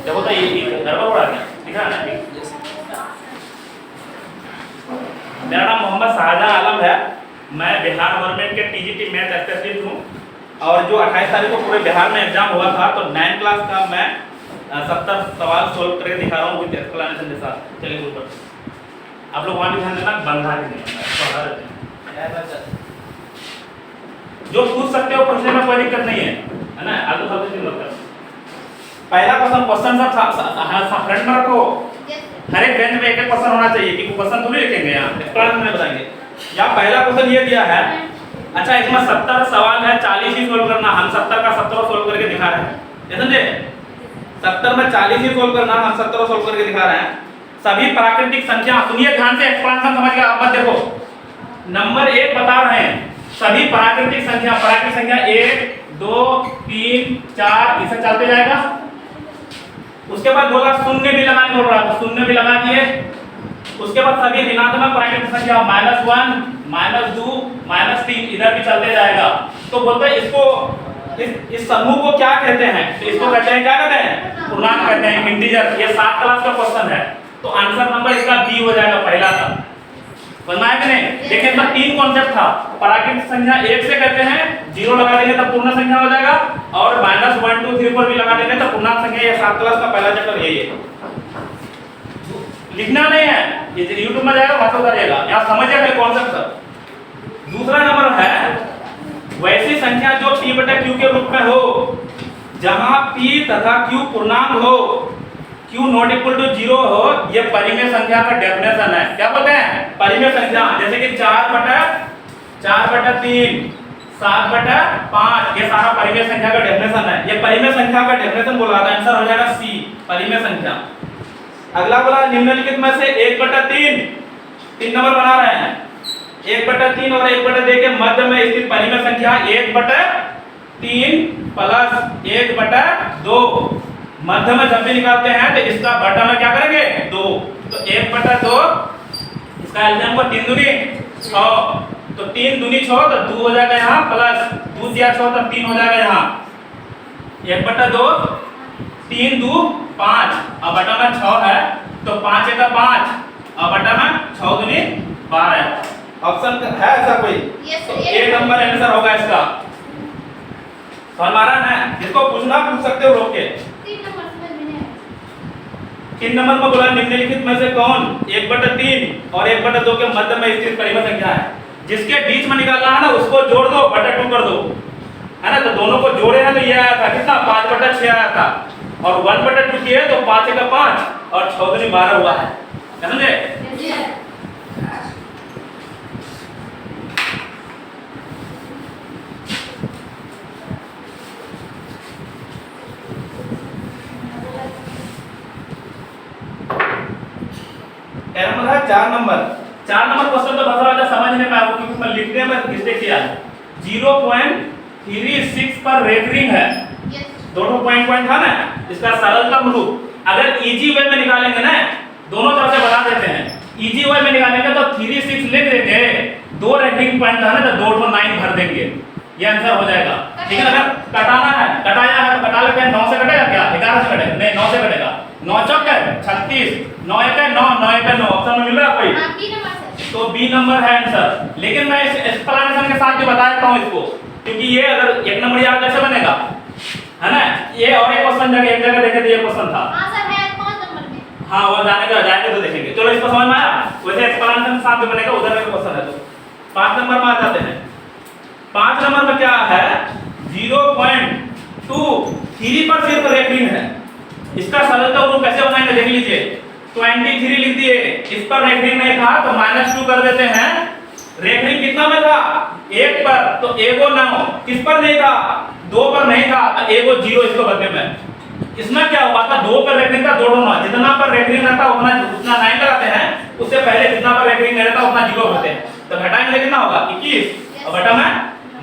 देखो तो ये गड़बड़ हो रहा है, दिख रहा है ना? मेरा नाम मोहम्मद शाहजहां आलम है। मैं बिहार गवर्नमेंट के टीजीटी मैथ स्पेशलिस्ट हूँ और जो 28 तारीख को पूरे बिहार में एग्जाम हुआ था तो 9 क्लास का मैं 70 सवाल सोल्व करके दिखा रहा हूँ विद एक्सप्लेनेशन के साथ। चलिए ऊपर आप लोग वहाँ भी ध्यान देना, बंधा भी नहीं जो पूछ सकते हो पूछने में कोई दिक्कत नहीं है ना? आलू फालतू चीज मत करो। पहला क्वेश्चन सब फ्रंट में रखो। हर एक बेंच में एक एक क्वेश्चन होना चाहिए कि क्वेश्चन थोड़ी लिखेंगे यहाँ, एक्सप्लेनेशन में बताएंगे। यहाँ पहला क्वेश्चन ये दिया है, अच्छा इसमें 70 सवाल है, 40 ही सोल्व करना। हम 70 का 70 सोल्व करके दिखा रहे हैं, समझे? 70 में 40 ही सोल्व करना, हम 70 सोल्व करके दिखा रहे हैं। सभी प्राकृतिक संख्या, सुनिए ध्यान से, एक्सप्लेनेशन समझ के आप मत देखो। नंबर 1 बता रहे हैं, सभी प्राकृतिक संख्या 1 2 3 4 इसे चलते जाएगा। उसके बाद बोला शून्य भी लगाने बोल रहा था, शून्य भी लगा दिए। उसके बाद सभी ऋणात्मक प्राकृतिक संख्या -1 -2 -3 इधर भी चलते जाएगा। तो बोलते हैं इसको इस समूह को क्या कहते हैं? तो इसको कहते हैं, क्या कहते हैं? पूर्णांक कहते हैं, इंटीजर। ये 7 क्लास का क्वेश्चन है तो आंसर नंबर इसका बी हो जाएगा, पहला का। समझ में नहीं? देखिए इसमें 3 कॉन्सेप्ट था। प्राकृतिक संख्या 1 से कहते हैं, 0 लगा देंगे तो पूर्ण संख्या हो जाएगा, और -1 2 3 4 भी लगा देंगे तो पूर्णांक संख्या। ये 7 क्लास का पहला चैप्टर यही है। लिखना नहीं है, ये YouTube में जाएगा वहां से उतारिएगा, यहाँ समझिए पहले कॉन्सेप्ट सब। दूसरा नंबर है वैसी संख्या जो p/q के रूप में हो, जहां p तथा q पूर्णांक हो, q नॉट इक्वल टू 0 हो। ये परिमेय संख्या का डेफिनेशन है। क्या बोलते हैं? परिमेय संख्या। जैसे कि 4/3 7/5, ये सारा परिमेय संख्या का डेफिनेशन है। ये परिमेय संख्या का डेफिनेशन बोला था, आंसर हो जाएगा सी, परिमेय संख्या। अगला बोला निम्नलिखित में से 1/3, 3 नंबर बना रहे हैं। 1/3 और 1/2 के मध्य में स्थित परिमेय संख्या 1/3 प्लस 1/2। मध्य में जब भी निकालते हैं तो इसका बटा में क्या करेंगे? 2। तो 1/2 इसका एलसीएम को 3 दूनी 6, तो 3 दूनी 6 तो 2 हो जाएगा यहाँ, प्लस 2 दिया 6 तो 3 हो जाएगा यहाँ। 1/2 3 2 5 और बटा में 6 है तो 5 1 5 और बटा में 6 दूनी 12। ऑप्शन है ऐसा कोई? तो ए नंबर आंसर होगा इसका। हमारा है, जिसको पूछना पूछ सकते हो रोक के। 3 नंबर में बोला निम्नलिखित में से कौन 1/3 और 1/2 के मध्य में स्थित परिमेय संख्या है? जिसके बीच में निकालना है ना उसको जोड़ दो, बटा 2 कर दो, है ना? तो दोनों को जोड़े हैं तो ये आया था कितना? 5/6 आया था, और 1/2 किए तो 5 1 5 और 6 दूनी 12 हुआ है, समझे? नंबर है 4 नंबर क्वेश्चन तो बता समझ नहीं पाया क्योंकि मैं लिखने में मिस्टेक किया है। 0.36 पर रेफरिंग है, दोनों पॉइंट था ना, इसका सरलतम रूप अगर इजी वे में निकालेंगे ना, दोनों तरफ से बता देते हैं। इजी वे में निकालेंगे तो 36 लिख देंगे, 2 रेफरिंग पॉइंट है ना तो 2 तो 9 भर देंगे, ये आंसर हो जाएगा। ठीक है? अगर कटाना है, कटाया है तो कटा लेते हैं। 9 से कटेगा क्या? 11 से कटेगा? नहीं, 9 से कटेगा। 9 चौक है 36, 9 1 9 9 1 9। ऑप्शन में मिल रहा है कोई? तो बी नंबर है आंसर। लेकिन मैं इस एक्सप्लेनेशन के साथ भी बता देता हूं इसको, क्योंकि ये अगर 1 नंबर याद कैसे बनेगा, है ना? ये और एक क्वेश्चन जगह एक जगह देखे तो ये क्वेश्चन था। हां सर है 5 नंबर में। हां वो जाएंगे तो देखेंगे। चलो इसको समझ में आया? वैसे एक्सप्लेनेशन के साथ भी बनेगा, उधर का क्वेश्चन है। तो 5 नंबर में आ जाते हैं। 5 नंबर में क्या है? 0.23 पर सिर्फ रेफरिंग है। इसका सरलतम रूप कैसे बनाएंगे देख लीजिए। 23 लिख दिए, इस पर रेफरिंग नहीं था तो -2 कर देते हैं। रेफरिंग कितना में था? 1 पर, तो एगो 9 किस पर नहीं था? 2 पर नहीं था, एगो 0 इसको बदले में। इसमें क्या हुआ था? 2 पर रेफरिंग था, 2 9। जितना पर रेफरिंग रहता उतना 9 लगाते हैं, उससे पहले जितना पर रेफरिंग नहीं रहता उतना 0 करते हैं। तो घटाएंगे कितना होगा? 21 और बटा में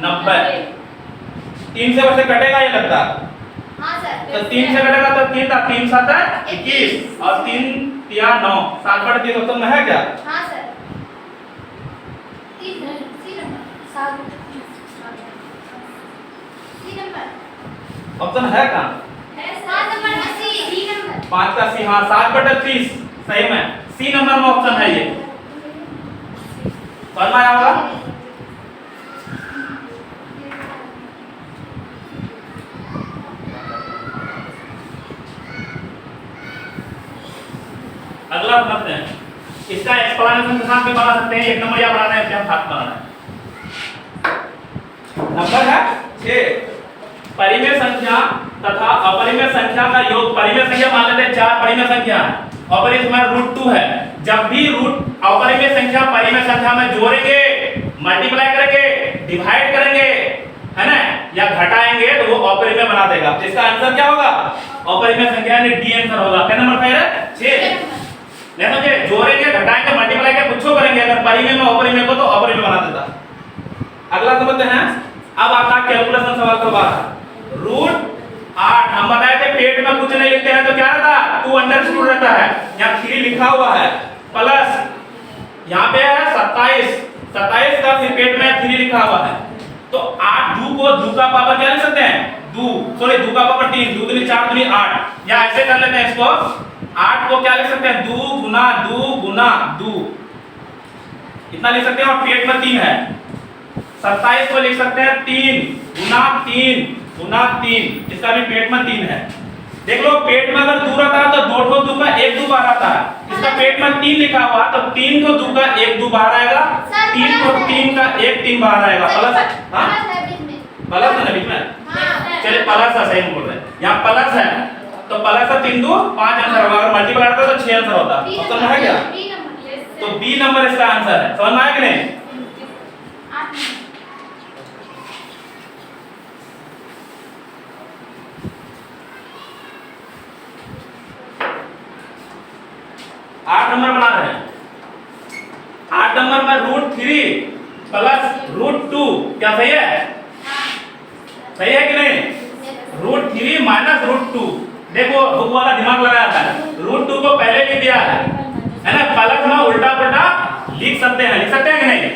90। 3 से वैसे कटेगा ये लगता है। हां सर। तो 3 से कटेगा तो 3 था, 3 7 है 21 और 3 3 9 7/3 ऑप्शन में है क्या? हां सर। 3 नंबर 7 3 नंबर ऑप्शन है कहां? है 7 नंबर 80 3 नंबर। 5 का सी, हाँ 7/30 सही में सी नंबर में ऑप्शन है ये। समझ में आया होगा? अगला बनाते हैं, इसका एक्सप्लेनेशन के साथ भी बना सकते हैं। 1 नंबर या बनाना है, हम साथ बनाना है। नंबर है 6, परिमेय संख्या तथा अपरिमेय संख्या का योग। परिमेय संख्या मान लेते हैं 4 परिमेय संख्या है, अपरिमेय में √2 है। जब भी रूट अपरिमेय संख्या परिमेय संख्या में जोड़ेंगे, मल्टीप्लाई करेंगे, डिवाइड करेंगे, है ना, या घटाएंगे तो वो अपरिमेय बना देगा। तो इसका आंसर क्या होगा? अपरिमेय संख्या यानी डी आंसर होगा। क्या नंबर है? 6। नहीं समझे? जोड़ेंगे, घटाएंगे, मल्टीप्लाई क्या कुछ करेंगे, अगर परिमेय में अपरिमेय को तो अपरिमेय बना देता। अगला समझते हैं। अब आता कैलकुलेशन सवाल का बात। √8 हम बताए थे पेट में कुछ नहीं लिखते हैं तो क्या रहता? 2 अंडरस्टूड रहता है। यहाँ 3 लिखा हुआ है, प्लस यहाँ पे है 27 का फिर पेट में 3 लिखा हुआ है। तो 8 2 को 2 का पावर क्या लिख सकते हैं? 2 का पावर 3, 2 3 4 3 8। या ऐसे कर लेते हैं इसको, 8 को क्या लिख सकते हैं? 2 गुना 2 इतना लिख सकते हैं। और पेट में 3 है। 27 को लिख सकते हैं 3 गुना 3। इसका भी पेट में 3 है। देख लो, पेट में अगर 2 रहता है तो 2 2 का 1 2 बाहर आता है। इसका पेट में 3 लिखा हुआ तो 3 को 2 का 1 2 बाहर आएगा, 3 को 3 का 1 3 बाहर आएगा। प्लस, हाँ प्लस है ना बीच में? चलिए प्लस है, सही बोल रहे हैं। यहाँ प्लस है तो प्लस है 3 2 5 आंसर होगा। अगर मल्टीप्लाई करता तो 6 आंसर होता। ऑप्शन है क्या? तो बी नंबर इसका आंसर है। समझ में आया कि नहीं? आठ नंबर बना रहे हैं। 8 नंबर में √3 प्लस √2 क्या सही है? सही है कि नहीं? √3 माइनस √2। देखो बुक वाला दिमाग लगाया है, √2 को पहले लिख दिया है ना? प्लस में उल्टा पुल्टा लिख सकते हैं कि नहीं?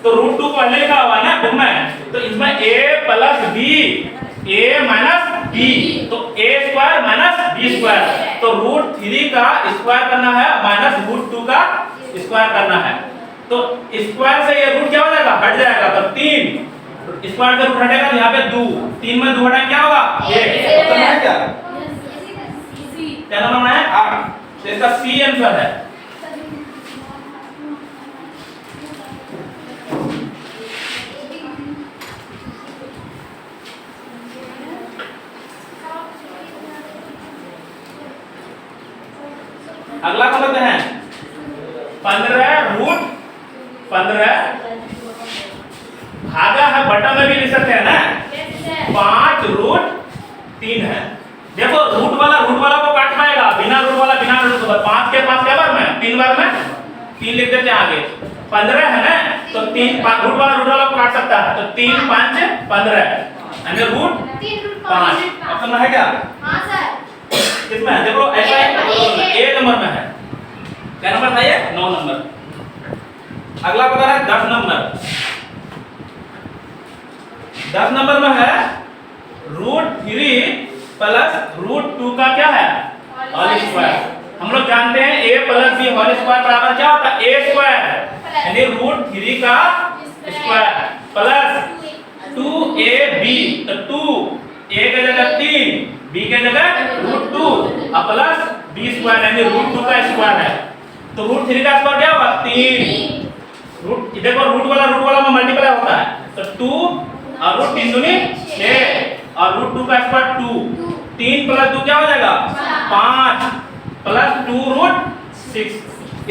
तो √2 को पहले लिखा हुआ है ना बुक में, तो इसमें a plus b, a minus b, तो a square minus b square. तो √3 का स्क्वायर करना है माइनस √2 का स्क्वायर करना है। तो स्क्वायर से ये रूट क्या हो जाएगा? हट जाएगा। तो 3 स्क्वायर से रूट हटेगा, यहाँ पे 2, 3 में 2 हटाएं क्या होगा? 1। तो है क्या? क्या नंबर है? 8। तो इसका सी आंसर है। अगला समझते हैं। 15 भागा है, बटन में भी लिख सकते हैं ना? 5√3 है। देखो रूट वाला को काट पाएगा, बिना रूट वाला 5 के पास क्या बार में? 3 बार में 3 लिख देते हैं आगे। 15 है ना, तो 3 रूट वाला को काट सकता है। तो 3 5 15 यानी √5। ऑप्शन है क्या? हाँ सर। किसमें है? देखो ऐसा ए नंबर में है। क्या नंबर था ये? 9 नंबर। अगला बता रहा है 10 नंबर। 10 नंबर में है √3 प्लस √2 का क्या है? Whole square. हम लोग जानते हैं a plus b whole square बराबर क्या होता है? a स्क्वायर यानी √3 का स्क्वायर प्लस 2ab। तो 2 a के जगह 3, b के जगह √2 और प्लस b स्क्वायर यानी √2 का स्क्वायर है। तो √3 का स्क्वायर क्या होगा? 3। रूट देखो रूट वाला में मल्टीप्लाई होता है, तो 2 और √3 दूनी 6 और √2 का स्क्वायर 2। 3 प्लस 2 क्या हो जाएगा? 5 प्लस 2√6।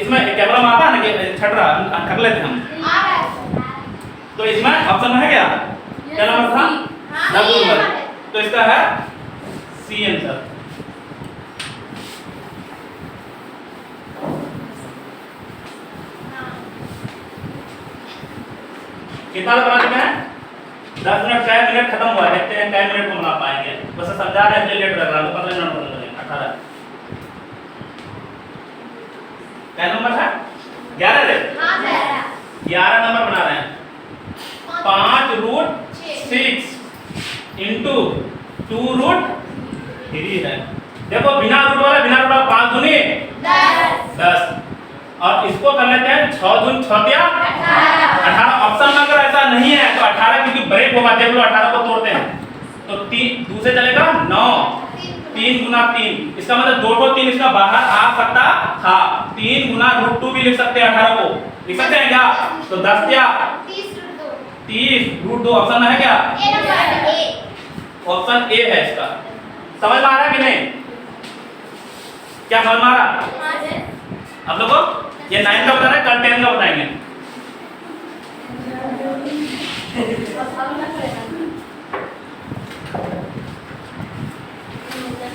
इसमें कैमरा में आता है ना कि छट रहा, कर लेते हम। तो इसमें ऑप्शन है क्या? क्या नंबर था? 10 नंबर। तो इसका है सी आंसर। कितना बना चुके हैं? 10 मिनट, 4 मिनट खत्म हुआ है। देखते हैं क्या मिनट में बना पाएंगे। बस समझा रहे हैं, लेट लग रहा है तो 15 मिनट बन गए। 18 क्या नंबर है? 11 रे? हाँ सर। 11 नंबर बना रहे हैं। 5√6 इंटू 2√3 है। देखो बिना रूट वाला मतलब 5 दूनी 10 और इसको कर लेते हैं 6 दूनी 6 या 18। ऑप्शन में अगर ऐसा नहीं है तो 18 क्योंकि ब्रेक होगा, देख लो 18 को तोड़ते हैं तो 3 दूसरे चलेगा 9 3 गुना 3, इसका मतलब 2 को 3 इसका बाहर आ सकता था। 3 गुना √2 भी लिख सकते हैं 18 को, लिख सकते हैं क्या? तो 10 क्या 30 √2 ऑप्शन में है क्या? ऑप्शन ए है इसका। समझ में आ रहा है कि नहीं? क्या समझ में आ रहा आप लोगों को? ये 9 का बता रहा है, कल 10 का बताएंगे।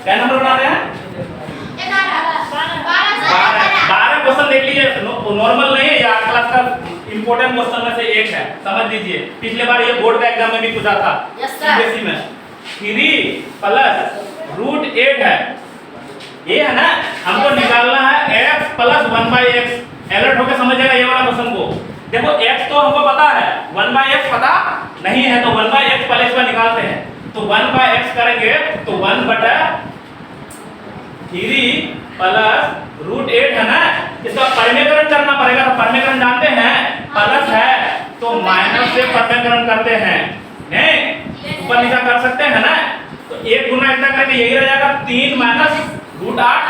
क्या नंबर बना रहे हैं? 12 क्वेश्चन देख लीजिए, नॉर्मल नहीं है, ये 8 क्लास का इंपॉर्टेंट क्वेश्चन में से एक है, समझ लीजिए। पिछले बार ये बोर्ड का एग्जाम में भी पूछा था सीबीएसई में। 3 प्लस √8 है, ये है ना, हमको निकालना है x प्लस 1/x। अलर्ट होकर समझिएगा ये वाला क्वेश्चन को। देखो x तो हमको पता है, 1/x पता नहीं है, तो 1/x पहले इसका निकालते हैं। तो 1/x करेंगे तो 1/3 प्लस √8 है ना, इसका परिमेयकरण करना पड़ेगा। तो परिमेयकरण जानते हैं, प्लस है तो माइनस से परिमेयकरण करते हैं, नहीं ऊपर नीचे कर सकते हैं ना। तो 1 गुना इतना करेंगे, यही रह जाएगा 3 माइनस √8।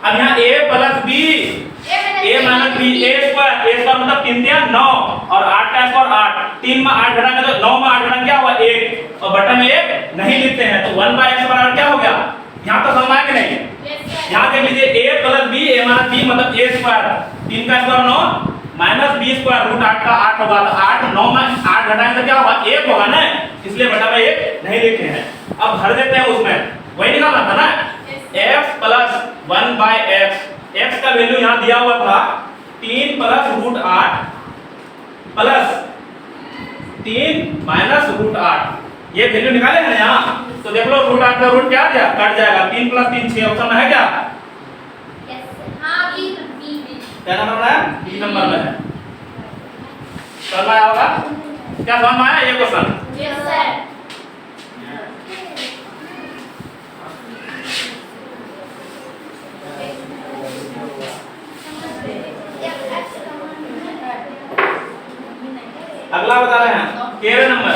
अब यहाँ a plus b, a minus b, a square मतलब 3 या 9 और 8 का स्क्वायर 8, 3 में 8 घटाएंगे तो 9 में 8 घटाएंगे क्या हुआ 1, और बटन में 1 नहीं लिखते हैं। तो 1/x बराबर क्या हो गया? यहाँ तो समझ आया कि नहीं? यहाँ देख लीजिए a plus b, a minus b मतलब a स्क्वायर, 3 का स्क्वायर 9 माइनस b स्क्वायर √8 का 8 होगा। तो 8 9 में 8 घटाएंगे तो क्या होगा 1 होगा ना, इसलिए बटा में 1 नहीं लिखे हैं। अब भर देते हैं उसमें, वही निकालना था ना, x प्लस 1/x, x का वैल्यू यहाँ दिया हुआ था 3 प्लस √8 प्लस 3 माइनस √8, ये वैल्यू निकाले हैं यहाँ। तो देख लो √8 का रूट क्या आ गया, कट जाएगा। 3 प्लस 3 6, ऑप्शन में है क्या? क्या नंबर है? बी नंबर में है। समझ में आया होगा? क्या समझ में आया ये क्वेश्चन? Yes sir. अगला बता रहे हैं 13 नंबर।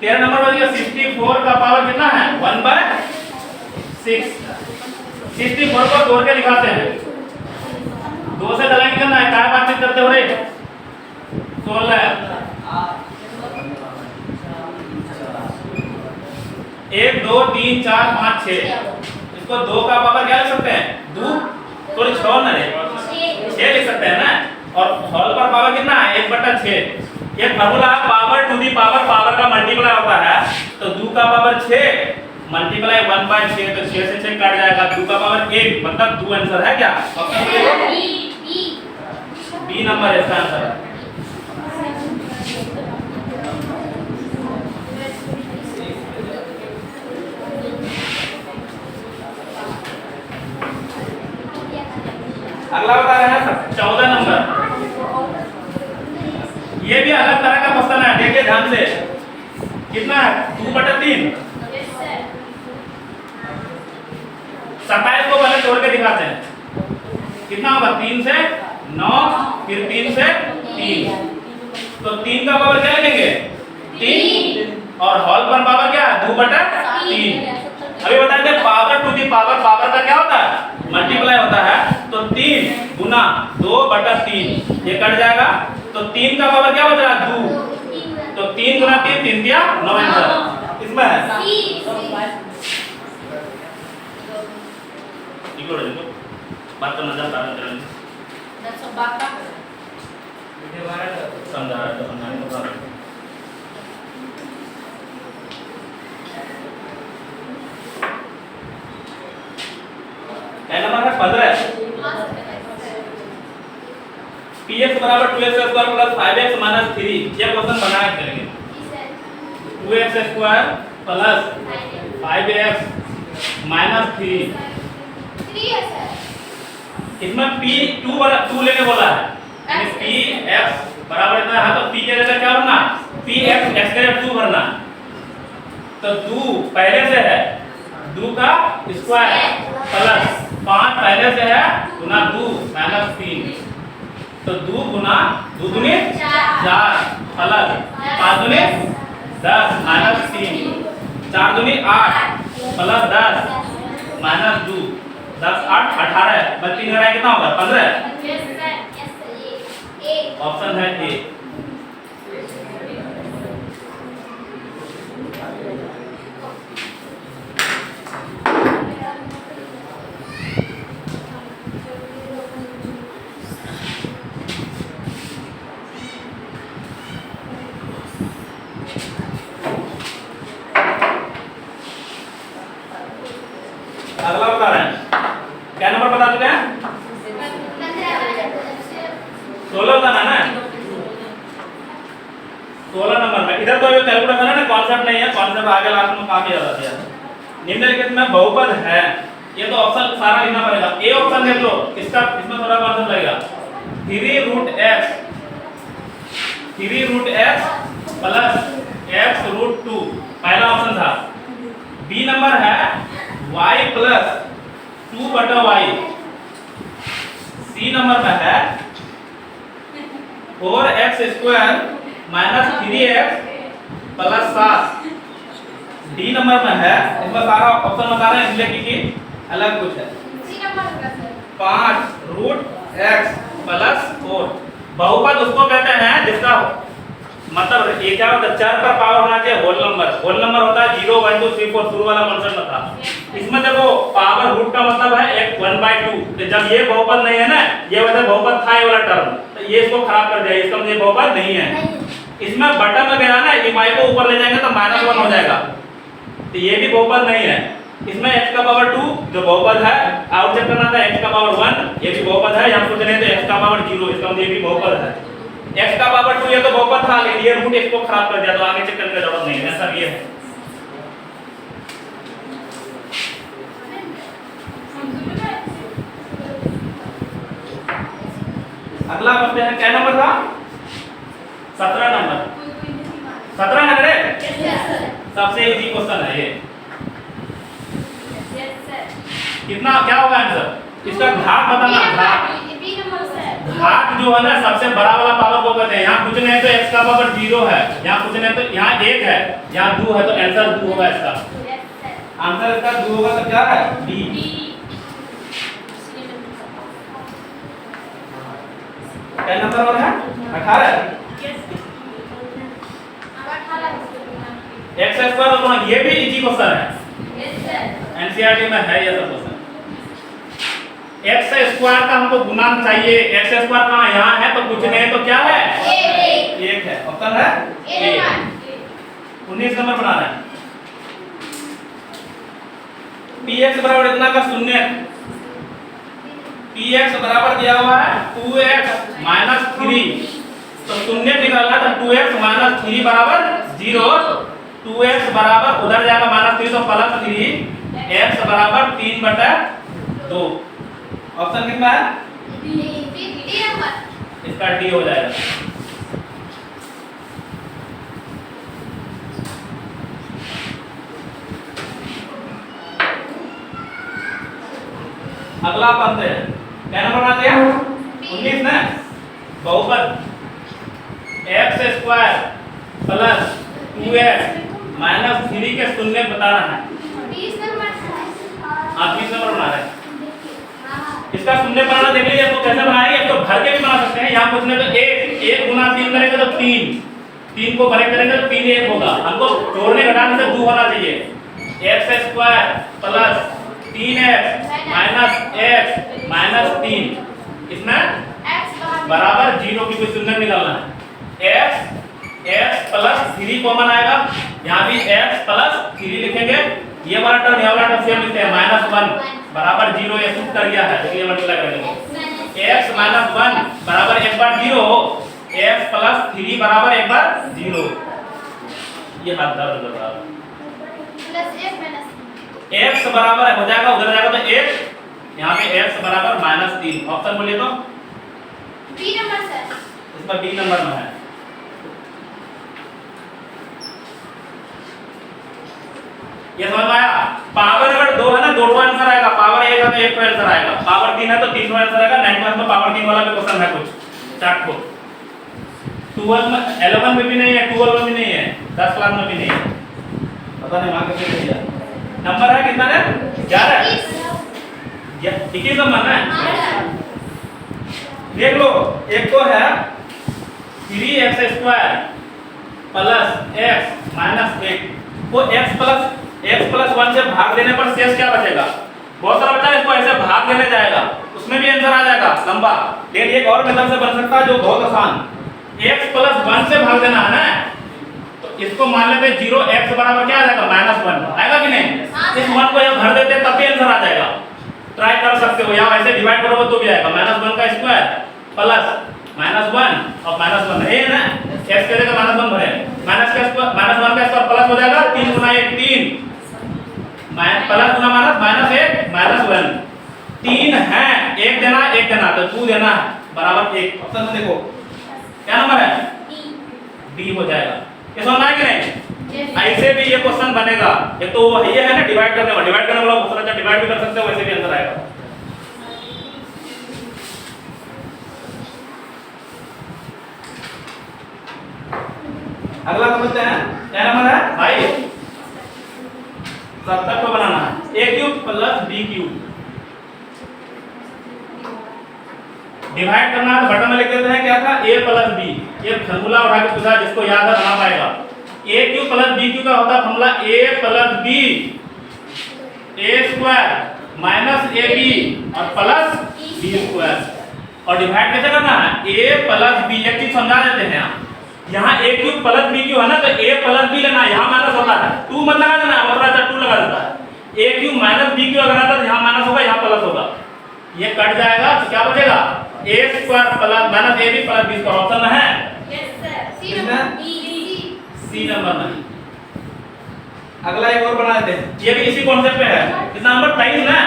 13 नंबर बन गया 64 का पावर कितना है 1/6। 64 को तोड़ के दिखाते हैं, 2 से चलाएंगे कितना है, क्या बातचीत करते हो रे? 16 1 2 3 4 5 6, इसको 2 का पावर क्या लिख सकते हैं 2 थोड़ी 6 ना रे 6 लिख सकते हैं ना। और होल पर पावर कितना है 1/6। ये formula power to the power, power का मल्टीप्लाई होता है। तो 2 का पावर 6 मल्टीप्लाई 1/6, तो 6 से 6 काट जाएगा, 2 का पावर 1 मतलब 2 आंसर है क्या? बी नंबर इसका आंसर है। अगला बता रहे हैं 14 नंबर। ये भी अलग तरह का क्वेश्चन है, देखिए ध्यान से। कितना है 2/3। 27 को पहले तोड़ के दिखाते हैं, कितना होगा 3 से 9 फिर 3 से 3, तो 3 का पावर क्या लिखेंगे 3 और होल पर पावर क्या है 2/3। अभी बताते हैं power to the power, power का क्या होता है मल्टीप्लाई होता है। तो 3 गुना 2/3 ये कट जाएगा, तो 3 का पावर क्या हो जाएगा 2, तो 3 गुना 3 3 दिया 9 आंसर इसमें है। बात तो नजर आ रहा है, समझा रहा है तो समझाने को बात। नंबर है 15। px बराबर 2x square plus 5x minus 3, ये क्वेश्चन बनाया करेंगे। 2x square plus 5x minus 3 है सर। इसमें p 2 लेने बोला है, यानी px बराबर इतना है, तो p के जगह क्या भरना px x के जगह 2 भरना। तो 2 पहले से है 2 का स्क्वायर प्लस 5 पहले से है गुना 2 माइनस 3, तो 2 गुना 2 दूनी 4 प्लस 5 दूनी 10 माइनस 3, 4 दूनी 8 प्लस 10 माइनस 2, 10 8 18, बस 3 घटाए कितना होगा 15। ऑप्शन है ए। अगला बता रहे हैं, क्या नंबर बता चुके हैं? 16 बताना है ना, 16 नंबर में। इधर तो ये कैलकुलेशन है ना, कॉन्सेप्ट नहीं है, कॉन्सेप्ट आगे लास्ट में काफी ज्यादा दिया है। निम्नलिखित में बहुपद है, ये तो ऑप्शन सारा लिखना पड़ेगा। ए ऑप्शन देख लो, इसका इसमें थोड़ा कॉन्सेप्ट लगेगा। 3√x प्लस x√2 पहला ऑप्शन था। बी नंबर है y plus 2/y। C number में है 4x² minus 3x plus 7। D number में है, इसमें सारा ऑप्शन बता रहे हैं, इसलिए कि अलग कुछ है। 5√x plus 4। बहुपद उसको कहते हैं जिसका मतलब ये क्या होता है, चर का पावर होना चाहिए होल नंबर। होल नंबर होता है 0 1 2 3 4, शुरू वाला कॉन्सेप्ट था। इसमें देखो पावर रूट का मतलब है 1/2। तो जब ये बहुपद नहीं है ना, ये वैसे बहुपद था ये वाला टर्म, तो ये इसको खराब कर दिया, इसका मतलब ये बहुपद नहीं है। इसमें बटन में गया ना, ये y को ऊपर ले जाएंगे तो -1 हो जाएगा, तो ये भी बहुपद नहीं है। इसमें x का पावर 2 जो बहुपद है, आउट चेक करना था x का पावर 1 ये भी बहुपद है, यहां कुछ नहीं तो x का पावर 0 इसका मतलब ये भी बहुपद है। x का पावर 2 ये तो बहुपद था, लेकिन ये रूट इसको खराब कर दिया, तो आगे चेक करने की जरूरत नहीं है। सर ये है अगला क्वेश्चन है, क्या नंबर था? 17 नंबर। 17 है रे, सबसे इजी क्वेश्चन है ये। कितना क्या होगा आंसर? इसका घात बताना। घात जो है ना, सबसे बड़ा वाला पावर को कहते हैं। यहाँ कुछ नहीं तो x का पावर 0 है, यहाँ कुछ नहीं तो यहाँ 1 है, यहाँ 2 है, तो आंसर 2 होगा इसका। आंसर इसका 2 होगा, तो क्या है डी। क्या नंबर और है 18। x² तो ये भी इजी क्वेश्चन है, एनसीईआरटी में है ये सब क्वेश्चन। x² का हमको गुणांक चाहिए, x² कहाँ यहाँ है, तो कुछ नहीं तो क्या है 1 है। ऑप्शन है ए। 19 नंबर बना रहे हैं। px बराबर इतना का शून्य, px बराबर दिया हुआ है 2x माइनस 3, तो शून्य निकालना तो 2x माइनस 3 बराबर 0। 2x बराबर उधर जाएगा -3 तो +3, x बराबर 3/2। ऑप्शन कितना है? इसका डी हो जाएगा। अगला पढ़ते हैं, क्या नंबर बनाते हैं? 19 ना। बहुपद x² प्लस 2x माइनस 3 के शून्य बताना है। 20 नंबर बना रहे हैं। इसका शून्य बनाना देख लीजिए, इसको कैसे बनाएंगे, इसको भर के भी बना सकते हैं। यहाँ कुछ नहीं तो 1 गुना 3 करेंगे तो 3 को भरे करेंगे तो 3 1 होगा। हमको जोड़ने घटाने से 2 होना चाहिए। x² plus 3x minus x minus 3, इसमें बराबर 0 की कोई शून्य निकालना है। x प्लस 3 कॉमन आएगा, यहाँ भी x प्लस 3 लिखेंगे। ये वाला टर्म ये वाला टर्म सेम लिखते हैं, -1 बराबर 0, ये सूत्र कर गया है, तो ये मल्टीप्लाई करेंगे। x माइनस 1 बराबर 1 बार 0, x प्लस 3 बराबर 1 बार 0। ये हाथ दर्द कर रहा है। x बराबर हो जाएगा, उधर जाएगा तो 1, यहाँ पे x बराबर -3। ऑप्शन बोलिए तो बी नंबर सर, इसमें बी नंबर में है। ये समझ में आया? पावर अगर 2 है ना, 2 का आंसर आएगा। पावर 1 है एक का आंसर आएगा, पावर 3 है तो 3 का आंसर आएगा। 9 क्लास में पावर 3 वाला भी क्वेश्चन है कुछ चार्ट को। 12 में 11 में भी नहीं है, 12 में भी नहीं है, 10 क्लास में भी नहीं है, पता नहीं वहां कैसे दिया। नंबर है कितना है? 11 या 21 नंबर है। देख लो, एक तो है 3x² प्लस x माइनस 1, वो x प्लस 1 से भाग देने पर शेष क्या बचेगा? बहुत सारा बचा है, इसको ऐसे भाग देने जाएगा, उसमें भी आंसर आ जाएगा लंबा। लेकिन एक और मेथड से बन सकता है जो बहुत आसान, x प्लस 1 से भाग देना है ना, तो इसको मान लेते 0, x बराबर क्या आ जाएगा? -1 आएगा कि नहीं? इस 1 को यहाँ भर देते तब भी आंसर आ जाएगा। ट्राई कर सकते हो, यहाँ ऐसे डिवाइड करोगे तो भी आएगा। -1 का स्क्वायर प्लस -1 और -1 है ना, x के जगह -1 भरे, -1 का स्क्वायर प्लस हो जाएगा 3 गुना 1 3, प्लस गुना -1 -1 3 है, 1 देना तो 2 देना बराबर 1। ऑप्शन में देखो क्या नंबर है? डी हो जाएगा। ये समझ आया कि नहीं? ऐसे भी ये क्वेश्चन बनेगा। एक तो वो ये है ना डिवाइड करने वाला, बहुत सारा डिवाइड भी कर सकते हो, वैसे भी आंसर आएगा। अगला समझते हैं, क्या नंबर है भाई? 70 को बनाना है। a cube plus b cube divide करना है तो बटन में लिख देते हैं क्या था? a plus b। ये फार्मूला उठा के पूछा, जिसको याद है बना पाएगा। a cube plus b cube का होता है formula a plus b a square minus ab और प्लस b स्क्वायर। और डिवाइड कैसे करना है? a plus b। एक चीज समझा देते हैं यहाँ a cube plus b cube है ना, तो a प्लस b लेना, यहाँ माइनस होता है 2 मत लगा देना, मतलब 2 लगा देता है। a cube minus b cube अगर आता है तो यहाँ माइनस होगा, यहाँ प्लस होगा, ये कट जाएगा तो क्या बचेगा? a square plus minus ab plus b square. Option में है? Yes sir, C number C number नहीं। अगला एक और बना देते हैं, ये भी इसी कॉन्सेप्ट पे है। कितना नंबर? 23 ना,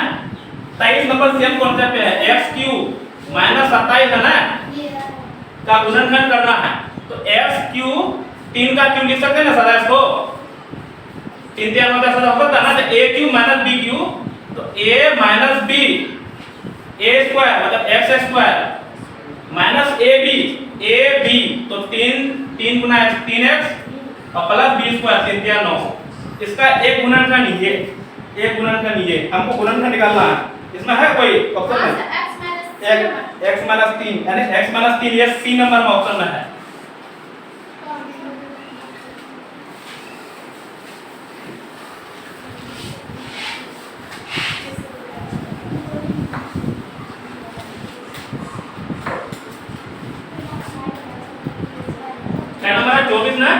23 नंबर सेम कॉन्सेप्ट पे है। x क्यूब माइनस 27 है ना, का गुणनखंड करना है, तो x क्यूब 3 का क्यूब लिख सकते हैं ना सदा, इसको 3 3 होता है सदा होता है ना, तो a cube minus b cube, तो a minus b a square मतलब x स्क्वायर माइनस ab तो 3 गुना x 3x और प्लस b स्क्वायर 3 3 9। इसका एक गुणनखंड ये, एक गुणनखंड ये, हमको गुणनखंड निकालना है। इसमें है कोई ऑप्शन में? x माइनस 3 यानी x माइनस 3, ये सी नंबर में ऑप्शन में है। क्या नंबर है? 24 ना।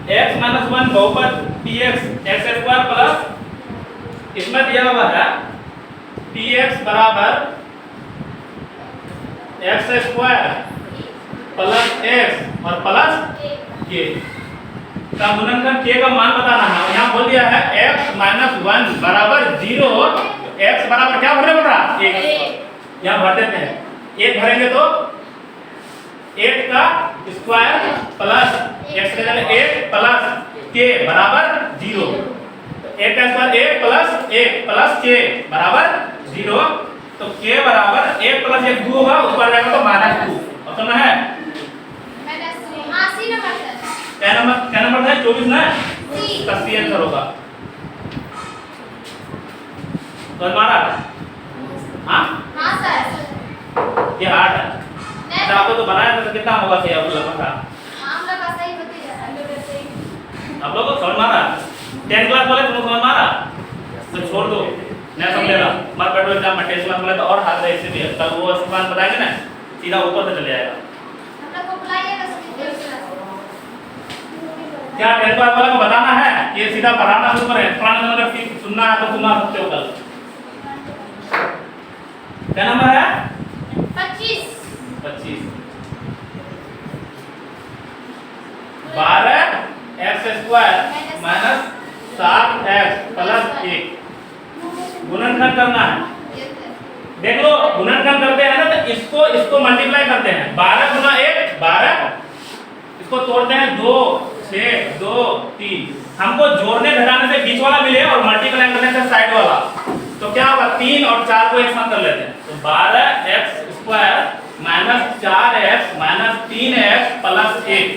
x माइनस 1 बहुपद px x स्क्वायर प्लस, इसमें दिया हुआ है px बराबर x स्क्वायर प्लस x और प्लस k का गुणनखंड k का मान बताना है। यहाँ बोल दिया है x माइनस 1 बराबर 0, x बराबर क्या भरने पड़ रहा? 1। यहाँ भर देते हैं, 1 भरेंगे तो 8 का स्क्वायर प्लस x के जगह 8 प्लस k बराबर 0, तो 8 का स्क्वायर 8 प्लस k बराबर 0, तो k बराबर 1 प्लस 1 2 होगा, ऊपर जाएगा तो -2। ऑप्शन है सी नंबर सर। क्या नंबर है? 24 ना, सी का सी आंसर होगा। तो हमारा हाँ हां सर, ये 8 है। अच्छा, आपको तो बनाया था, तो कितना होगा सही? आप लोग का हम लोग का सही बता दिया, हम लोग का सही। आप लोग को समझ मारा? 10 क्लास वाले तुमको समझ मारा तो छोड़ दो, नहीं समझेगा मत बैठो एग्जाम में। 10 क्लास वाले तो और हाथ है, इससे भी कल वो सवाल बताएंगे ना, सीधा ऊपर से चले जाएगा। हम लोग को बुलाइएगा सभी क्लास। क्या 10 क्लास वाले को बताना है? ये सीधा पढ़ाना ऊपर है, पढ़ाना अगर सुनना है तो सुना सकते हो कल। क्या नंबर है? 25 12 x square minus 7x plus 1 गुणनखंड करना है। Yes sir. देख लो, गुणनखंड करते हैं ना तो इसको मल्टीप्लाई करते हैं। 12 गुना 1 12, इसको तोड़ते हैं 2 6 2 3। हमको जोड़ने घटाने से बीच वाला मिले और मल्टीप्लाई करने से साइड वाला, तो क्या होगा 3 और 4 को एक साथ कर लेते हैं, तो 12x² minus 4x minus 3x plus 1।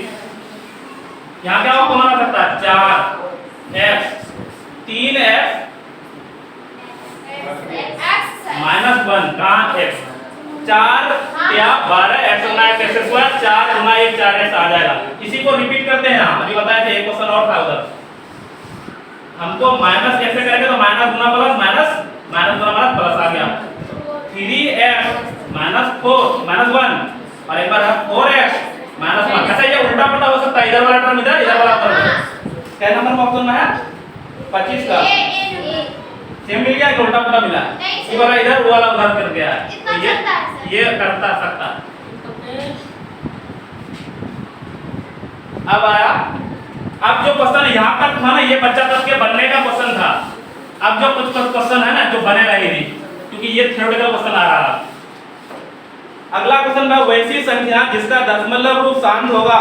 यहाँ क्या कौन आ सकता है 4x 3x माइनस 1 कहाँ x 4 या 12x गुना x स्क्वायर 4 गुना 1 4x आ जाएगा। इसी को रिपीट करते हैं हम अभी बताए थे, एक क्वेश्चन और था उधर हमको माइनस x से करेंगे तो माइनस गुना प्लस प्लस आ गया 3x माइनस 4 माइनस 1 और एक बार 4x माइनस 1। ऐसा ये उल्टा पुल्टा हो सकता है, इधर वाला टर्म इधर वाला टर्म क्या नंबर में ऑप्शन में है 25 का सेम मिल गया कि उल्टा पुल्टा मिला, ये वाला इधर वो वाला उधर कर गया, तो ये करता सकता। अब आया, अब जो क्वेश्चन यहाँ तक था ना ये बच्चा तक के बनने का क्वेश्चन था। अब जो कुछ क्वेश्चन है ना जो बनेगा ही नहीं क्योंकि ये थ्योरेटिकल क्वेश्चन आ रहा है। अगला क्वेश्चन है वैसी संख्या जिसका दशमलव रूप शांत होगा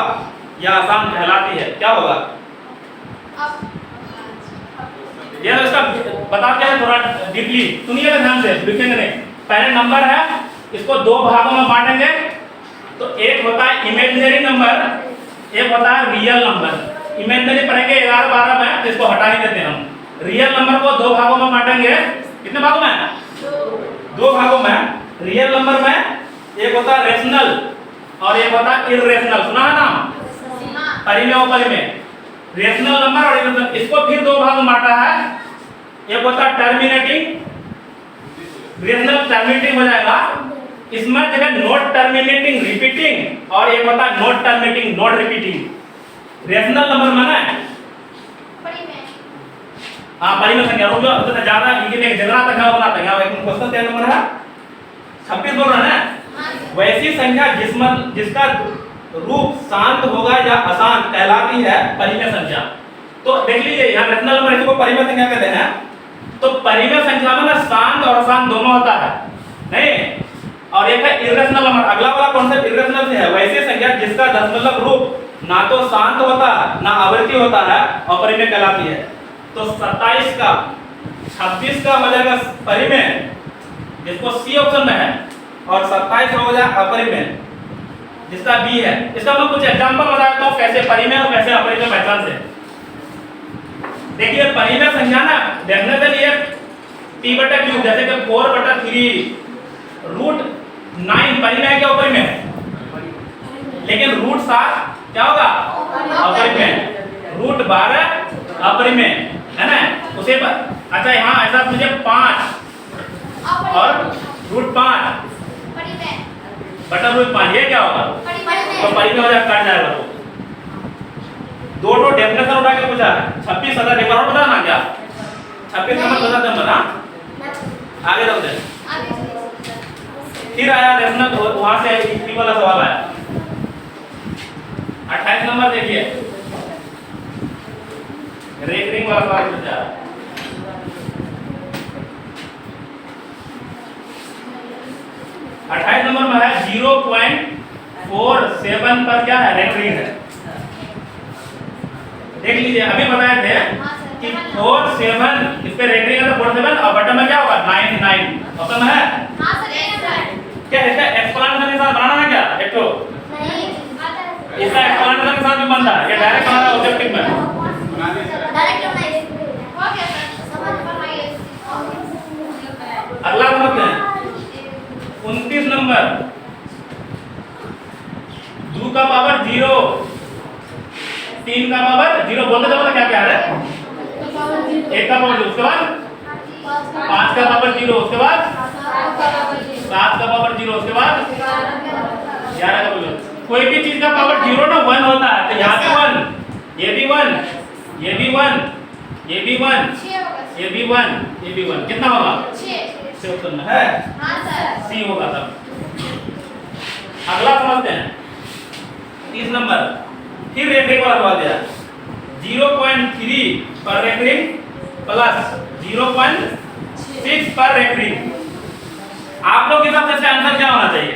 या आसान कहलाती है, क्या होगा? ये इसका बताते हैं थोड़ा डीपली, सुनिएगा ध्यान से, लिखेंगे नहीं। पहले नंबर है, इसको दो भागों में बांटेंगे, तो एक होता है इमेजिनरी नंबर, एक होता है रियल नंबर। इमेजिनरी पढ़ेंगे 11 12 में, तो इसको हटा ही देते हैं हम। रियल नंबर को दो भागों में बांटेंगे, कितने भागों में? दो भागों में। रियल नंबर में एक होता है रेशनल और एक होता है इर्रेशनल, सुना है नाम? परिमेय और परिमेय, रेशनल नंबर और इर्रेशनल। इसको फिर दो भाग में बांटा है, एक होता है टर्मिनेटिंग, रेशनल टर्मिनेटिंग हो जाएगा, इसमें जगह नॉट टर्मिनेटिंग रिपीटिंग, और एक होता है not terminating not repeating. Rational number माना है परिमेय संख्या, रुक जाओ तो ज्यादा ये जितना तक है उतना तक है। एक क्वेश्चन क्या नंबर है 26 बोल रहा है ना। वैसी संख्या जिसका रूप शांत होगा या अशांत कहलाती है परिमेय संख्या। तो देख लीजिए यहाँ रेशनल नंबर इसको परिमेय संख्या कहते हैं। तो परिमेय संख्या में ना शांत और अशांत दोनों होता है नहीं, और एक है इर्रेशनल नंबर। अगला वाला कॉन्सेप्ट इर्रेशनल से है, वैसी संख्या जिसका दशमलव रूप ना तो शांत होता है ना आवर्ती होता है और परिमेय कहलाती है। तो 27 का 26 का हो जाएगा परिमेय जिसको सी ऑप्शन में है, और 27 हो जाएगा अपरिमेय जिसका बी है। इसका मैं कुछ एग्जांपल बताता हूं कैसे परिमेय और कैसे अपरिमेय पहचान से। देखिए परिमेय संख्या ना देखने के लिए p/q जैसे कि 4/3 √9 परिमेय क्या अपरिमेय, लेकिन √7 क्या होगा अपरिमेय, √12 अपरिमेय है ना। उसे अच्छा यहाँ ऐसा मुझे 5 और √5 बटा √5 ये क्या होगा तो परिमेय हो जाएगा, कट जाएगा। तो दो डेफिनेशन उठा के पूछा है 26,000 एक बार और बता ना क्या 26 नंबर बता दे बता आगे रख दे। फिर आया रेशनल, वहां से इसी वाला सवाल आया 28 नंबर देखिए रेकरिंग वाला सवाल पूछा। अट्ठाईस नंबर में है 0.47 पर क्या है रेकरिंग है। देख लीजिए अभी बताए थे कि 47 इस पे रेकरिंग है तो 47 और बटन में क्या होगा 99 ऑप्शन है। हां सर क्या इसका एक्सप्लेनेशन के साथ बनाना है क्या एक तो नहीं इसका एक्सप्लेनेशन के साथ भी बनता है, ये डायरेक्ट बनाना ऑब्जेक्टिव में डायरेक्ट बनाइए हो गया सर समझ बनाइए। अगला समझते हैं 29 नंबर 2 का पावर 0 3 का पावर 0 बोलते तो क्या क्या है 1 का पावर 0 उसके बाद 5 का पावर 0 उसके बाद 7 का पावर 0 उसके बाद 11 का पावर 0। कोई भी चीज का पावर 0 ना 1 होता है, तो यहाँ पे 1 ये भी 1 ये भी 1 ये भी 1 ये भी 1 ये भी 1 कितना होगा 6 ऑप्शन है। हां सर सी होगा तब। अगला समझते हैं 30 नंबर फिर रेकरिंग वाला सवाल दिया 0.3 पर रेकरिंग प्लस 0.6 पर रेकरिंग। आप लोग के हिसाब से आंसर क्या होना चाहिए?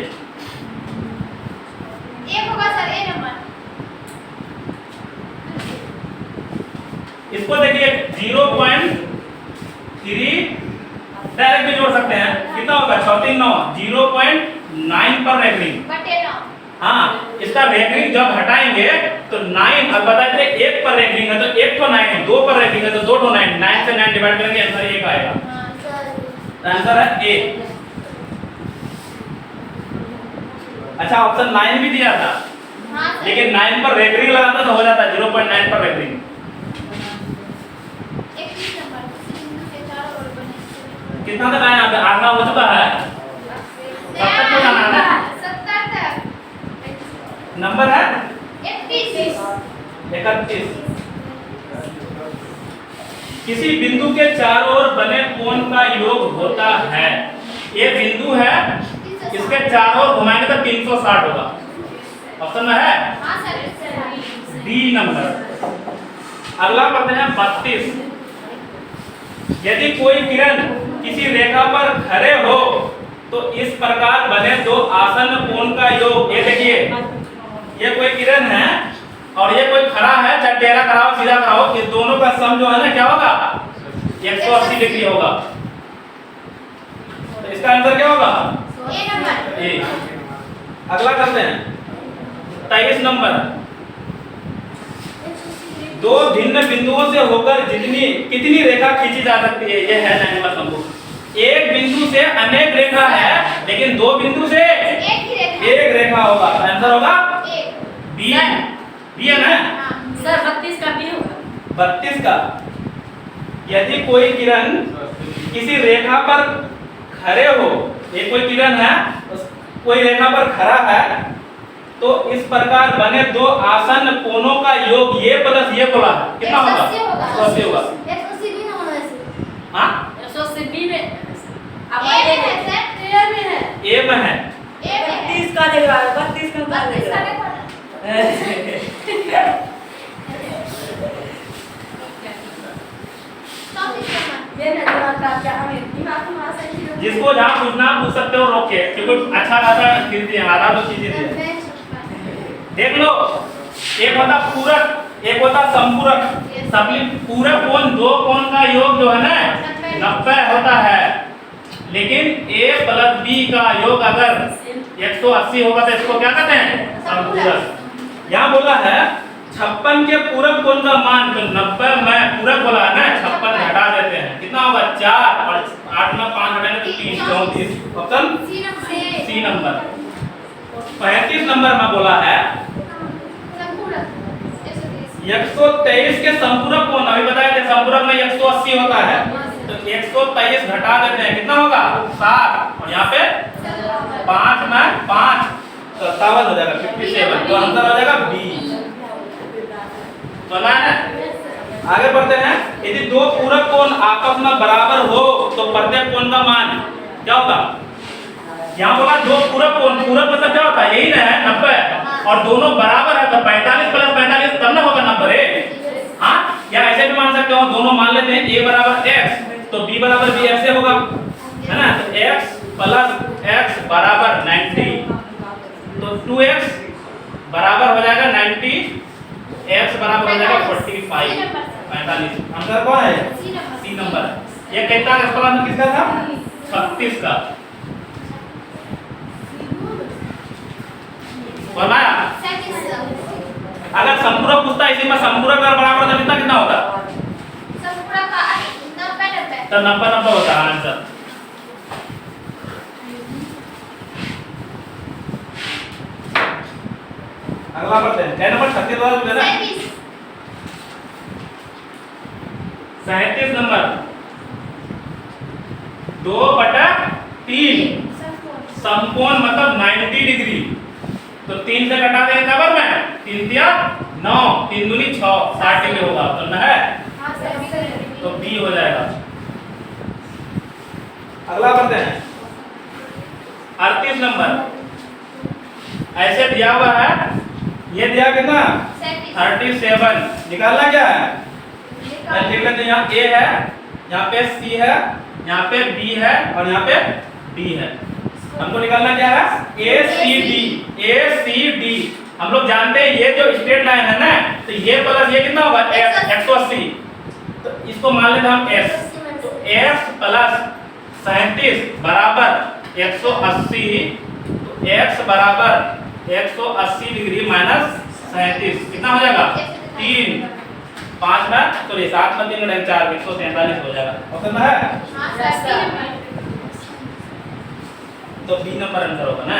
ए होगा सर ए नंबर। इसको देखिए 3 डायरेक्ट भी जोड़ सकते हैं। कितना होगा 6 3 9 0.9 पर रेगरिंग। बटे 9। हाँ, इसका रेगरिंग जब हटाएंगे तो 9 अब बताते 1 पर रेगरिंग है तो 1 तो 9 है, 2 पर रेगरिंग है तो 2 तो 9, 9 से 9 डिवाइड करेंगे आंसर 1 आएगा। हाँ सर। आंसर है ए। अच्छा ऑप्शन 9 भी दिया था, हाँ सर। लेकिन 9 पर रेगरिंग लगाता तो हो जाता 0.9 पर रेगरिंग। 31 नंबर बिंदु के चार और बने। कितना तक आया? यहाँ पे आधा हो चुका है। कब तक हो जाना है? 70 तक। नंबर है 31। 31। किसी बिंदु के चारों ओर बने कोण का योग होता है। ये बिंदु है, इसके चारों ओर घुमाएंगे तो 360 होगा। ऑप्शन में है हाँ सर। D number. अगला पढ़ते हैं 32। यदि कोई किरण किसी रेखा पर खड़े हो तो इस प्रकार बने दो आसन्न कोण का योग। ये देखिए, ये कोई किरण है और ये कोई खड़ा है, चाहे टेढ़ा खड़ा हो सीधा खड़ा हो, इस दोनों का सम जो है ना क्या होगा 180 डिग्री होगा। तो इसका आंसर क्या होगा ए नंबर। ए। अगला करते हैं 23 नंबर। दो भिन्न बिंदुओं से होकर कितनी रेखा खींची जा सकती है? ये है 9 नंबर शंभू। एक बिंदु से अनेक रेखा है, लेकिन दो बिंदु से एक रेखा होगा। आंसर होगा बी। बी है ना सर 32 का भी होगा। 32 का। यदि कोई किरण किसी रेखा पर खड़े हो, ये कोई किरण है कोई रेखा पर खड़ा है तो इस प्रकार बने दो आसन्न कोणों का योग ये प्लस ये बोला कितना होगा 180 होगा। 180 भी ना होना ऐसे। हाँ 180 बी में ए में है सर, क्लियर में है। ए में है। ए में है। 32 का दे रहा है 32 का उतार दे 32 का रहा है। देखो ना। 34 नंबर। ये ना दिमाग का क्या हमें दिमाग तुम्हारा सही है। जिसको जहाँ पूछना पूछ सकते हो रोक के, क्योंकि अच्छा खासा चीज दिए आधा तो चीजें दिए। देख लो, एक होता पूरक एक होता संपूरक। पूरक कोण दो कोण का योग जो है ना 90 होता है, लेकिन a प्लस b का योग अगर 180 होगा तो इसको क्या कहते हैं संपूरक। यहाँ बोला है 56 के पूरक कोण का मान, तो 90 में पूरक बोला है ना 56 घटा देते हैं कितना होगा 4 और 8 में 5 घटाएंगे तो 30 34। Option C number. 35 नंबर में बोला है 123 के संपूरक कोण, अभी बताया था संपूरक में 180 होता है तो 123 घटा देते हैं कितना होगा 7 और यहाँ पे 5 में 5 तो 57 हो जाएगा 57। तो आंसर हो जाएगा बी। तो ना आगे बढ़ते हैं। यदि दो पूरक कोण आपस में बराबर हो तो प्रत्येक कोण का मान क्या होगा? यहाँ बोला दो पूरक कोण, पूरक मतलब क्या होता है यही ना है 90 और दोनों बराबर है तो 45 प्लस 45 तब ना होगा 90। हाँ, या ऐसे भी मान सकते हो, दोनों मान लेते हैं a बराबर x तो b बराबर b ऐसे होगा है ना। तो x प्लस x बराबर 90 तो 2x बराबर हो जाएगा 90, x बराबर हो जाएगा 45। आंसर कौन है? C number. ये कहता है एक्सप्लेनेशन किसका था 36 का। बनाया अगर संपूरक पूछता इसी में संपूरक अगर बराबर था कितना होता? संपूरक का 90 तो 90 होता है आंसर। अगला पढ़ते हैं क्या नंबर 36 वाला जो है ना 37 नंबर 2/3 समकोण मतलब 90 डिग्री। तो 3 से घटा देंगे बराबर में 3 दिया 9 3 दूनी 6 60 डिग्री होगा तो ना है तो बी हो जाएगा। अगला बढ़ते हैं 38 नंबर। ऐसे दिया हुआ है, ये दिया कितना 37 निकालना क्या है? लिख लेते हैं यहाँ a है, यहाँ पे c है, यहाँ पे b है और यहाँ पे d है। हमको निकालना क्या है ACD। हम लोग जानते हैं ये जो स्ट्रेट लाइन है ना तो ये प्लस ये कितना होगा 180 तो इसको मान लेते हम s तो x प्लस 37 बराबर 180, तो x बराबर 180 डिग्री माइनस 37 कितना हो जाएगा 3 5 में सॉरी 7 में 3 में 4 143 हो जाएगा। ऑप्शन में है हाँ सर तो बी नंबर आंसर होगा ना।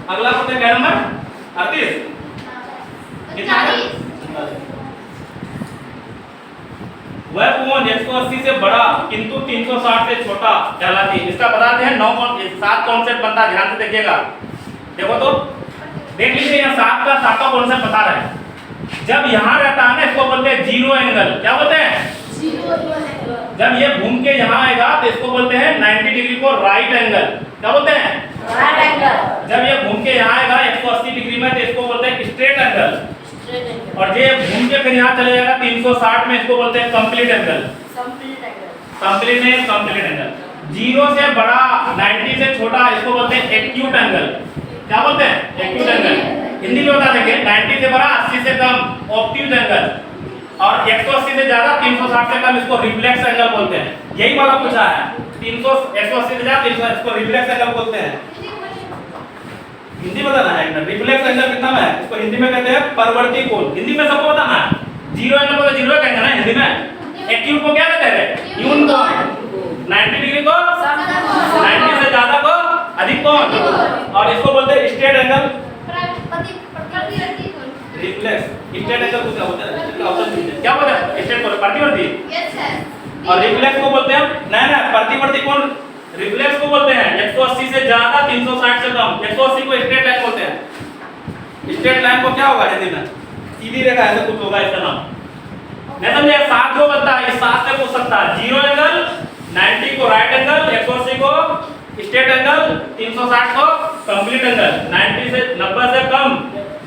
अगला क्वेश्चन क्या नंबर 38 कितना है? 40 वह कोण 180 से बड़ा किंतु 360 से छोटा कहलाती है। इसका बताते हैं 7 कॉन्सेप्ट बनता है, ध्यान से देखिएगा। देखो तो देख लीजिए यहाँ 7 का कॉन्सेप्ट बता रहे हैं। जब यहाँ रहता है ना इसको बोलते हैं जीरो एंगल। क्या बोलते हैं? जब ये घूम के यहाँ आएगा तो इसको बोलते हैं 90 डिग्री को राइट एंगल। क्या बोलते हैं? Right angle. जब ये घूम के यहाँ आएगा 180 डिग्री में तो इसको बोलते हैं स्ट्रेट एंगल। और ये घूम के फिर यहाँ चले जाएगा 360 में, इसको बोलते हैं कंप्लीट एंगल। कंप्लीट नहीं, कंप्लीट एंगल। जीरो से बड़ा 90 से छोटा इसको बोलते हैं एक्यूट एंगल। क्या बोलते हैं? Acute angle. हिंदी में बता देंगे 90 से बड़ा 80 से कम ऑब्ट्यूज एंगल, और 180 से ज्यादा 360 से कम इसको रिफ्लेक्स एंगल बोलते हैं। यही वाला पूछा है 180 से ज्यादा 300 इसको रिफ्लेक्स एंगल बोलते हैं। हिंदी बताना है एकदम। रिफ्लेक्स एंगल कितना में है? इसको हिंदी में कहते हैं परवर्ती कोण। हिंदी में सबको बताना है। जीरो एंगल को तो जीरो कहेंगे ना हिंदी में। एक्यूट को क्या कहते हैं? यून कोण। 90 डिग्री को 90 से ज्यादा को अधिक कोण, और इसको बोलते हैं straight angle. Reflex straight angle को क्या बोलते हैं? इसका ऑप्शन दीजिए। क्या बोलते हैं? स्ट्रेट कोण प्रतिवर्ती। Yes sir. और रिफ्लेक्स को बोलते हैं ना प्रतिवर्ती कोण। रिफ्लेक्स को बोलते हैं 180 से ज्यादा 360 से कम। 180 को स्ट्रेट लाइन बोलते हैं। स्ट्रेट लाइन को क्या होगा हिंदी में? सीधी रेखा ऐसा कुछ होगा इसका नाम। नहीं समझे? 7 जो बनता है इस 7 से पूछ सकता है। जीरो एंगल, 90 को राइट एंगल, 180 को स्ट्रेट एंगल, 360 को कंप्लीट एंगल, 90 से 90 से कम,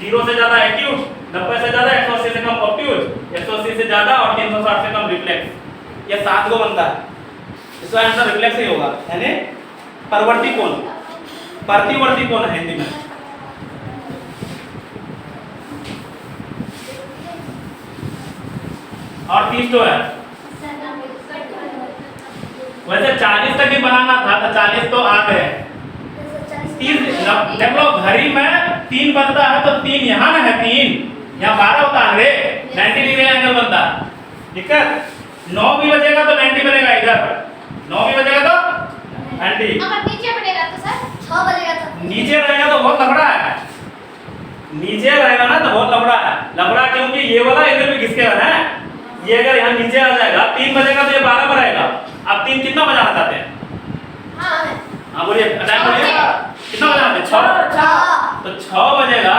जीरो से ज्यादा एक्यूट, 90 से ज्यादा 180 से कम ऑब्ट्यूज, 180 से ज्यादा और 360 से कम रिफ्लेक्स। ये 7 को बनता है। इसका आंसर रिफ्लेक्स ही होगा, यानी परवर्ती कोण। प्रतिवर्ती कोण है हिंदी में। और 30 तो है। वैसे 40 तक ही बनाना था तो 40 तो आ गए। 30 देख लो घड़ी में 3 बनता है तो 3 यहाँ ना है, 3 यहाँ 12 होता है रे, 90 डिग्री एंगल बनता है। ठीक है? 9 भी बजेगा तो 90 बनेगा इधर, 9 भी बजेगा तो 90। अगर नीचे बनेगा तो सर 6 बजेगा तो नीचे रहेगा तो बहुत लफड़ा है। नीचे रहेगा ना तो बहुत लफड़ा है। लफड़ा क्योंकि ये वाला इधर भी घिसकेगा ना। ये अगर यहाँ नीचे आ जाएगा 3 बजेगा तो ये 12 पर आएगा। अब 3 कितना बजाना चाहते हैं? हाँ बोलिए, टाइम बोलिए। कितना बजाना चाहते हैं? 6। तो 6 बजेगा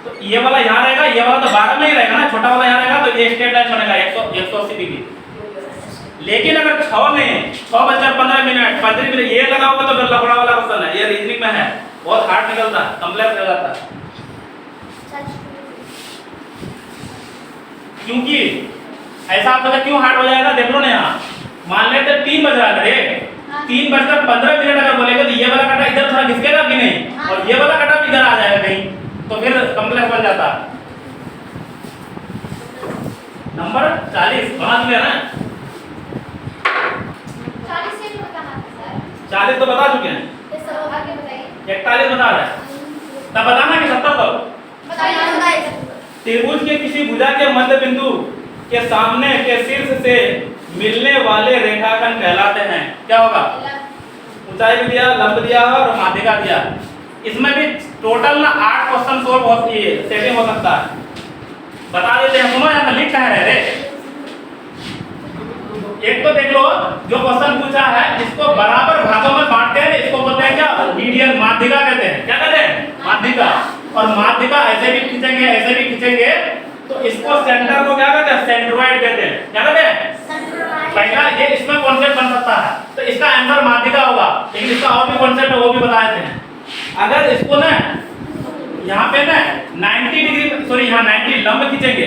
तो ये वाला यहाँ रहेगा, ये वाला तो 12 में ही रहेगा ना, छोटा वाला यहाँ रहेगा तो ये स्ट्रेट लाइन बनेगा 180 डिग्री। लेकिन अगर 6 में 6 बजकर 15 मिनट 35 मिनट ये लगा होगा तो फिर लफड़ा वाला क्वेश्चन है। ये रीजनिंग में है, बहुत हार्ड निकलता है, कॉम्प्लेक्स हो जाता है। क्योंकि ऐसा पता क्यों हार्ड हो जाएगा? देख लो ना यहाँ, मान लेते 3 बज रहा है रे, 3 बजकर 15 मिनट अगर बोलेगा तो ये वाला काटा इधर थोड़ा घिसकेगा कि नहीं, और ये वाला काटा भी इधर आ जाएगा कहीं, तो फिर कॉम्प्लेक्स बन जाता है। नंबर 40 बना दिया ना। 40 से भी बताना था सर। 40 तो बता चुके हैं, ये सब आगे बताइए। 41 बता रहे हैं। तब बताना कि 70 को बताइए। त्रिभुज के किसी भुजा के मध्य बिंदु के सामने के शीर्ष से मिलने वाले रेखाखंड कहलाते हैं। क्या होगा? ऊंचाई भी दिया, लंब दिया और माध्यिका दिया। इसमें भी टोटल ना 8 क्वेश्चन सोल्व होती है, सेटिंग हो सकता है। बता देते हैं, सुनो यहाँ लिख रहे हैं रे। एक तो देख लो जो क्वेश्चन पूछा है इसको बराबर भागों में बांटते हैं, इसको बोलते हैं क्या? मीडियन, माध्यिका कहते हैं। क्या कहते हैं? माध्यिका। और माध्यिका ऐसे भी खींचेंगे, ऐसे भी खींचेंगे तो इसको सेंटर को क्या कहते हैं? सेंट्रोइड कहते हैं। क्या कहते हैं? पहला ये इसमें कॉन्सेप्ट बन सकता है तो इसका आंसर माध्यिका होगा, लेकिन इसका और भी कॉन्सेप्ट है वो भी बता देते हैं। अगर इसको ना यहाँ पे ना 90 डिग्री सॉरी यहाँ 90 लंब खींचेंगे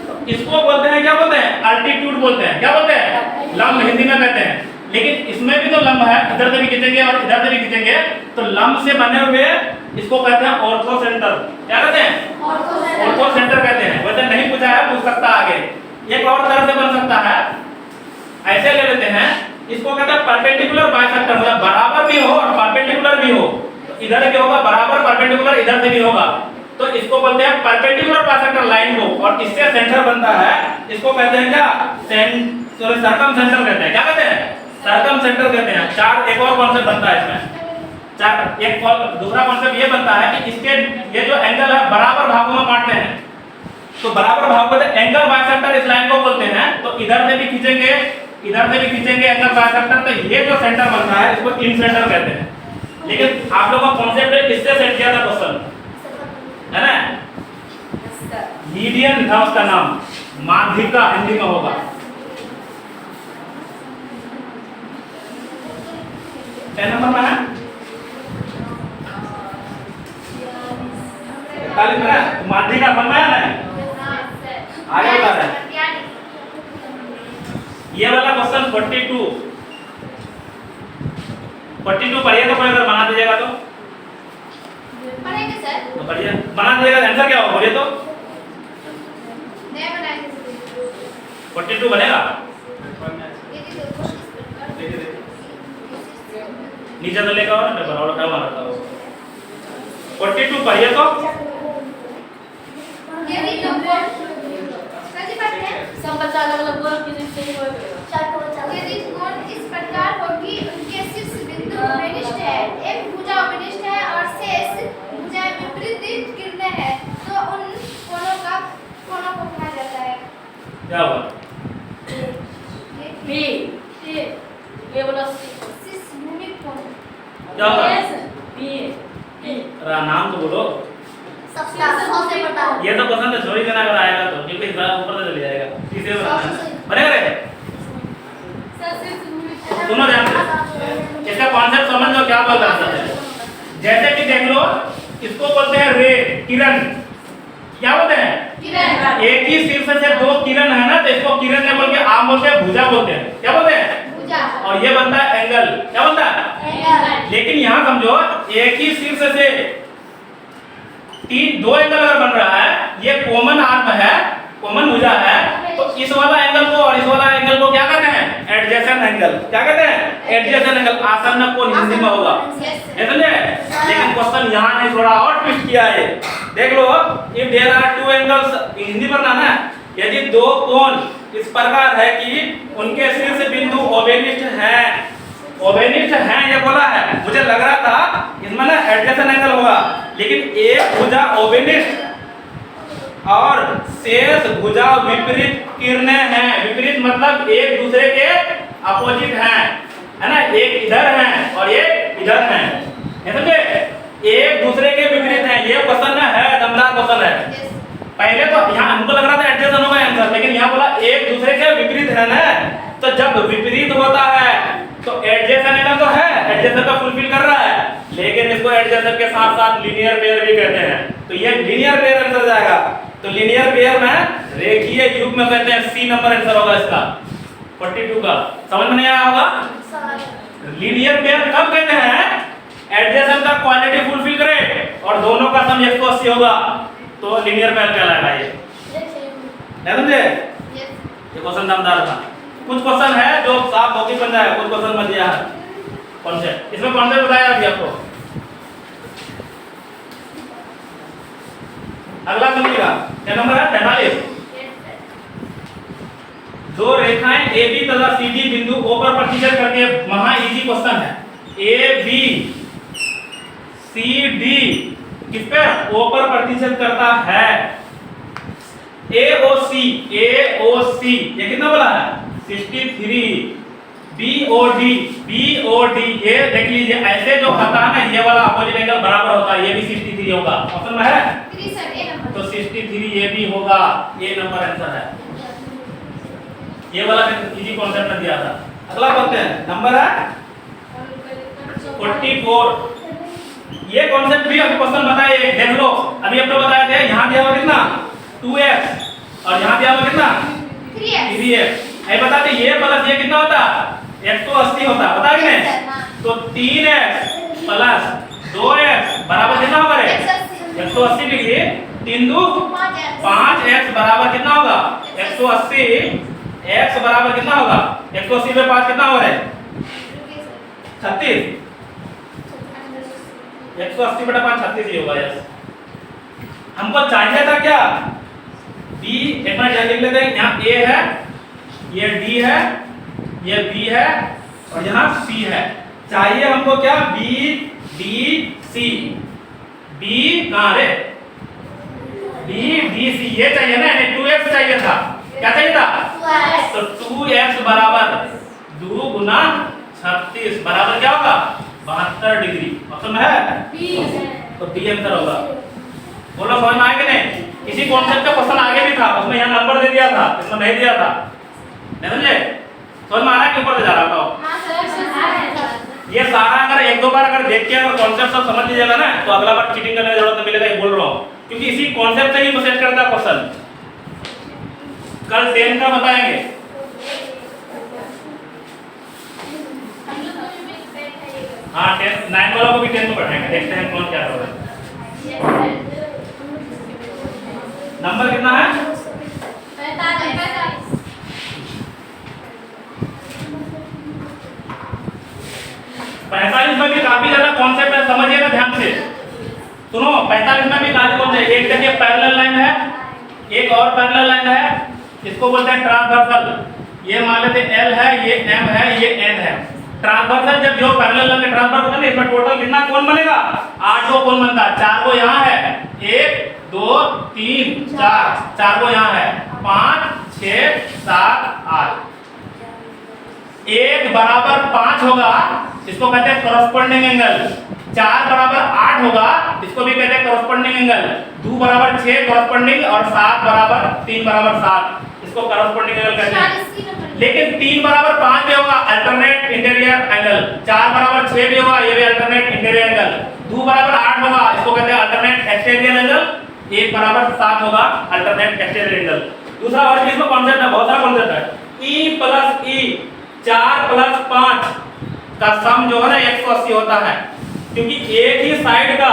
तो इसको बोलते हैं, क्या बोलते हैं? अल्टीट्यूड बोलते हैं। क्या बोलते हैं? लंब हिंदी में कहते हैं। लेकिन इसमें भी तो लंब है, इधर से भी खींचेंगे और इधर से भी खींचेंगे, तो लंब से बने हुए इसको कहते हैं ऑर्थो सेंटर। क्या कहते हैं? ऑर्थो सेंटर कहते हैं। वैसे नहीं पूछा है, पूछ सकता आगे। एक और तरह से बन सकता है, ऐसे ले लेते हैं, इसको कहते हैं परपेंडिकुलर बाइसेक्टर, मतलब बराबर भी हो और परपेंडिकुलर भी हो। तो इधर भी होगा बराबर, परपेंडिकुलर इधर से भी होगा, तो इसको बोलते हैं परपेंडिकुलर बाइसेक्टर लाइन को, और इससे सेंटर बनता है, इसको कहते हैं क्या? सर्कम सेंटर कहते हैं। क्या कहते हैं? सर्कम सेंटर कहते हैं। चार एक और कॉन्सेप्ट बनता है इसमें, चार एक और दूसरा कॉन्सेप्ट ये बनता है कि इसके ये जो एंगल है बराबर भागों में बांटते हैं, तो बराबर भागों में एंगल बाइसेक्टर इस लाइन को बोलते हैं। तो इधर से भी खींचेंगे, इधर से भी खींचेंगे एंगल बाइसेक्टर, तो ये जो सेंटर बनता है इसको इन सेंटर कहते हैं। लेकिन आप लोगों का कॉन्सेप्ट किससे सेट किया था क्वेश्चन, है ना? मीडियन था उसका नाम, माध्यिका हिंदी में होगा। क्या नंबर में है? 41 में है। माध्यिका बनवाया ना, आगे बता रहे हैं। ये वाला क्वेश्चन 42 पढ़िए तो पढ़िए, अगर बना दीजिएगा तो पढ़ेंगे सर। तो पढ़िए, बना दीजिएगा। आंसर क्या होगा बोलिए तो? नहीं बनाएंगे। 42 बनेगा। ये देखो कोशिश कर। नीचे तो लेकर आओ ना पेपर, और क्या मारता हो? 42 पढ़िए तो। यदि दो कोण कैसे पढ़ते हैं? सब बच्चा अलग-अलग बोल के सही होगा। यदि कोण इस प्रकार हो कि उनके शीर्ष बिंदु उपनिष्ठ है, एक भुजा उपनिष्ठ है और शेष भुजाएं विपरीत किरणें हैं, तो उन कोणों को कहा जाता है। क्या होगा? बी ये बोलो शीर्ष भूमि कोण। क्या होगा? बी नाम तो बोलो। सबसे बड़ा ये तो क्वेश्चन तो छोड़ ही देना अगर आएगा तो, क्योंकि ऊपर से चले जाएगा। तीसरे में बनेगा रे? सुनो ध्यान से, इसका कॉन्सेप्ट समझ लो क्या बोल रहा है। जैसे कि देख लो, इसको बोलते हैं रे, किरण। क्या बोलते हैं? किरण। एक ही शीर्ष से दो किरण है ना, तो इसको किरण नहीं बोल के आम बोलते हैं, भुजा बोलते हैं। क्या बोलते हैं? भुजा। और ये बनता है एंगल। क्या बनता है? एंगल। लेकिन यहाँ समझो, एक ही शीर्ष से तीन दो एंगल अगर बन रहा है, ये कॉमन आर्म है, कॉमन भुजा है, तो इस वाला एंगल को और इस वाला एंगल को क्या कहते हैं? Adjacent angle. क्या कहते हैं? Adjacent angle. आसन्न कोण हिंदी में होगा, समझे? लेकिन क्वेश्चन यहाँ नहीं, थोड़ा और ट्विस्ट किया है। देख लो, if there are two angles, Hindi पढ़ना ना, यदि दो कोण इस प्रकार है कि उनके शीर्ष बिंदु ओबेनिष्ठ हैं, ओबेनिष्ठ हैं ये बोला है, मुझे लग रहा था इसमें ना एडजेसेंट एंगल होगा, लेकिन एक भुजा ओबेनिष्ठ और शेष भुजा विपरीत किरणें हैं। विपरीत मतलब एक दूसरे के अपोजिट हैं, है ना? एक इधर है और एक इधर है, समझे? एक दूसरे के विपरीत हैं। ये क्वेश्चन है, दमदार क्वेश्चन है। पहले तो यहाँ हमको लग रहा था एडजेसेंट होगा आंसर, लेकिन यहाँ बोला एक दूसरे के विपरीत है ना, तो जब विपरीत होता है तो एडजेसेंट एंगल तो है, एडजेसेंट का फुलफिल कर रहा है, लेकिन इसको एडजेसेंट के साथ साथ लीनियर पेयर भी कहते हैं। तो ये लीनियर पेयर आंसर जाएगा। तो लीनियर पेयर में रेखीय युग्म में कहते हैं, सी नंबर आंसर होगा इसका 42 का। समझ में नहीं आया होगा? लीनियर पेयर कब कहते हैं? एडजेसेंट का क्वालिटी फुलफिल करे और दोनों का सम 180 होगा, तो लीनियर पेयर कहलाएगा ये। नहीं समझे? ये क्वेश्चन दमदार था। कुछ क्वेश्चन है जो साफ मौखिक बन जाए, कुछ क्वेश्चन मत दिया है कॉन्सेप्ट। इसमें कॉन्सेप्ट बताया अभी आपको। अगला समझिएगा, क्या नंबर है? 45। दो रेखाएं AB तथा CD बिंदु O पर प्रतिच्छेद करके, महा इजी क्वेश्चन है। AB CD किस पे? O पर प्रतिच्छेद करता है। AOC ये कितना बोला है? 63। BOD ये देख लीजिए, ऐसे जो खाता है ना, ये वाला अपोजिट एंगल बराबर होता है, ये भी 63 होगा। ऑप्शन में है 3 ए नंबर। तो 63 ये भी होगा, ये नंबर आंसर है। ये वाला इजी कॉन्सेप्ट में दिया था। अगला बोलते हैं, नंबर है 44। ये कॉन्सेप्ट भी अभी क्वेश्चन बताए, देख लो। अभी अब तो बताए थे, यहाँ दिया हुआ कितना? 2x और यहाँ दिया हुआ कितना? 3x। 3x। ये बता दे, ये प्लस ये कितना होता? 180 होता है, बता कि नहीं? तो 3x प्लस 2x बराबर कितना होगा रे? 180 डिग्री 3 दू 5x बराबर कितना होगा? 180 x बराबर कितना होगा? 180 में 5 कितना हो रहा है? 36। 180 बटा 5 36 ही होगा। यस, हमको चाहिए था क्या? b एक बार लिख लेते हैं। यहाँ a है, ये d है, ये b है और यहाँ c है। चाहिए हमको क्या? b d c। b कहाँ रे? b d c ये चाहिए ना, 2x चाहिए था। क्या चाहिए था? तो 2x बराबर 2 गुना 36 बराबर क्या होगा? 72 डिग्री। ऑप्शन में है तो बी आंसर होगा। बोलो समझ में आया कि नहीं? इसी कॉन्सेप्ट का क्वेश्चन आगे भी था, उसमें यहाँ नंबर दे दिया था, इसमें नहीं दिया था। नहीं समझे? समझ में आ रहा है कि ऊपर से जा रहा था? ये सारा अगर एक दो बार अगर देख के अगर कॉन्सेप्ट सब समझ लीजिएगा ना, तो अगला बार चीटिंग करने की जरूरत नहीं मिलेगा। ये बोल रहा हूँ क्योंकि इसी कॉन्सेप्ट से ही सेट करता है क्वेश्चन। कल 10 का बताएंगे। हाँ 10 9 वालों को भी 10 में पढ़ाएंगे। देखते हैं कौन क्या कर रहा है। नंबर कितना है? 45 में भी काफी ज्यादा कॉन्सेप्ट है, समझिएगा ध्यान से। सुनो 45 में भी काफी कॉन्सेप्ट। एक देखिए पैरेलल लाइन है, एक और पैरेलल लाइन है, इसको बोलते हैं ट्रांसवर्सल। ये मान लेते हैं L है, ये M है, ये N है। ट्रांसवर्सल जब जो पैरेलल लाइन में ट्रांसवर्स होता है इसमें टोटल कितना कोण बनेगा? 8 को कोण बनता है। 4 को यहाँ है, 1 2 3 4, 4 को यहाँ है, 5 6 7 8। 1 बराबर 5 होगा, इसको कहते हैं कॉरस्पॉन्डिंग एंगल। 4 बराबर 8 होगा, इसको भी कहते हैं कॉरस्पॉन्डिंग एंगल। 2 बराबर 6 कॉरस्पॉन्डिंग और 7 बराबर 3 बराबर 7, इसको कॉरस्पॉन्डिंग एंगल कहते हैं। लेकिन 3 बराबर 5 भी होगा, अल्टरनेट इंटीरियर एंगल। 4 बराबर 6 भी होगा, ये भी अल्टरनेट इंटीरियर एंगल। 2 बराबर 8 होगा, इसको कहते हैं अल्टरनेट एक्सटीरियर एंगल। 1 बराबर 7 होगा, अल्टरनेट एक्सटीरियर एंगल। दूसरा और चीज में कॉन्सेप्ट है, बहुत सारा कॉन्सेप्ट है। E प्लस E 4 प्लस 5 का सम जो है ना 180 होता है, क्योंकि एक ही साइड का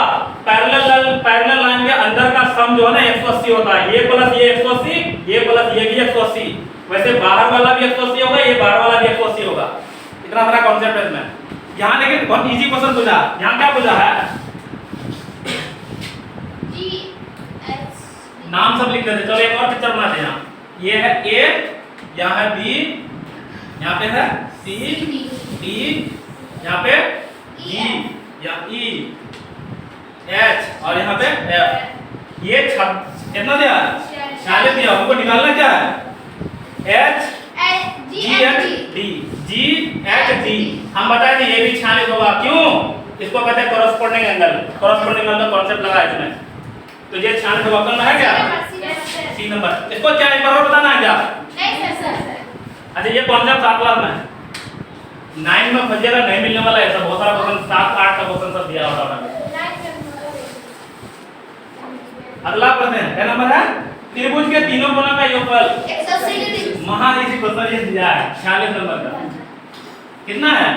पैरेलल लाइन के अंदर का सम जो है ना 180 होता है। ये प्लस ये 180, ये प्लस ये भी 180। वैसे बाहर वाला भी 180 होगा, ये बाहर वाला भी 180 होगा। इतना सारा कॉन्सेप्ट है इसमें। यहाँ लेकिन बहुत इजी क्वेश्चन पूछा। यहाँ क्या पूछा है? नाम सब लिख देते। चलो एक और पिक्चर बनाते हैं। यहाँ ये है A, यहाँ है B, यहाँ पे है C, D, यहाँ पे E या E, H और यहाँ पे F। ये कितना दिया? 46 दिया। हमको निकालना क्या है? H G H D, G H D। हम बताए थे ये भी 46 होगा। क्यों? इसको कहते हैं कॉरस्पॉन्डिंग एंगल। कॉरस्पॉन्डिंग एंगल का कॉन्सेप्ट लगा है इसमें। तो ये 46 होगा। कौन है क्या? C number. इसको क्या एक बार और बताना है क्या? नहीं सर। अच्छा ये कॉन्सेप्ट 7 क्लास में 9 में फंसेगा, नहीं मिलने वाला है। ऐसा बहुत सारा क्वेश्चन 7 8 का क्वेश्चन सब दिया होता है। अगला पढ़ते हैं। क्या नंबर है? त्रिभुज के तीनों कोणों का योगफल 180 डिग्री। महा इजी क्वेश्चन ये दिया है 46 नंबर का। कितना है?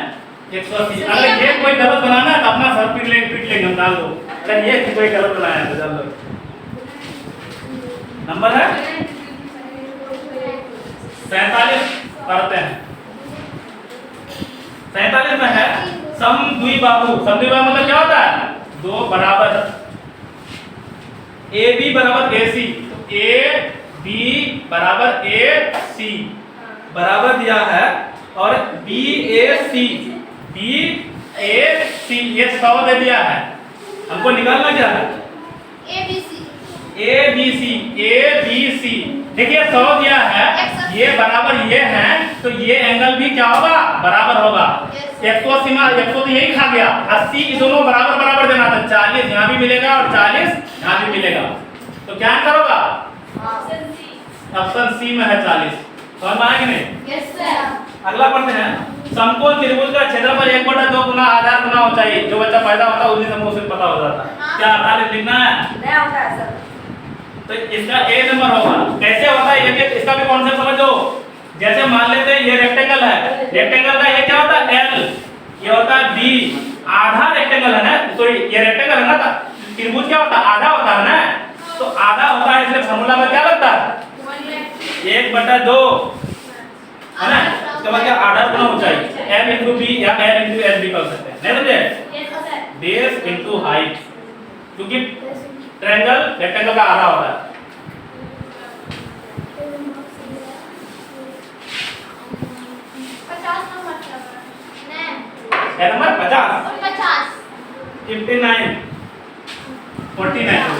180। अगर ये कोई गलत बनाना है तो अपना सर पीट लेंगे हम डाल दो। अगर ये कोई गलत बनाया है तो डाल दो। नंबर है 47 पढ़ते हैं। 47 में है समद्विबाहु। समद्विबाहु मतलब क्या होता है? दो बराबर AB बराबर AC। तो AB बराबर AC बराबर दिया है और BAC ये 100 दे दिया है। हमको निकालना क्या है? ABC। देखिए 100 दिया है, ये बराबर ये है, तो ये एंगल भी क्या होगा? बराबर होगा। 180 में 100 तो यही खा गया। 80 ये दोनों बराबर बराबर देना था। 40 यहाँ भी मिलेगा और 40 यहाँ भी मिलेगा। तो क्या आंसर होगा? ऑप्शन सी में है 40। समझ में आया कि नहीं? Yes sir. अगला पढ़ते हैं। समकोण त्रिभुज का क्षेत्रफल 1/2 गुना आधार गुना होना चाहिए। जो बच्चा पैदा होता है उसी समय उसे पता हो जाता है। क्या 48 लिखना है? नया होता है सर। तो इसका ए नंबर होगा। कैसे होता है ये? इसका भी कॉन्सेप्ट समझो। जैसे मान लेते हैं ये रेक्टेंगल है, रेक्टेंगल का ये क्या होता है L, ये होता है B, आधा रेक्टेंगल है ना, तो ये रेक्टेंगल है ना, त्रिभुज क्या होता है आधा होता है ना, तो आधा होता है इसलिए फार्मूला में क्या लगता है 1/2 है ना, इसके बाद क्या आधा गुना ऊंचाई m into b या l into l भी कर सकते हैं, नहीं समझे, बेस into हाइट, क्योंकि ट्रायंगल रेक्टेंगल का आधा होता है। 50 नंबर का नहीं क्या नंबर 50 50 59 49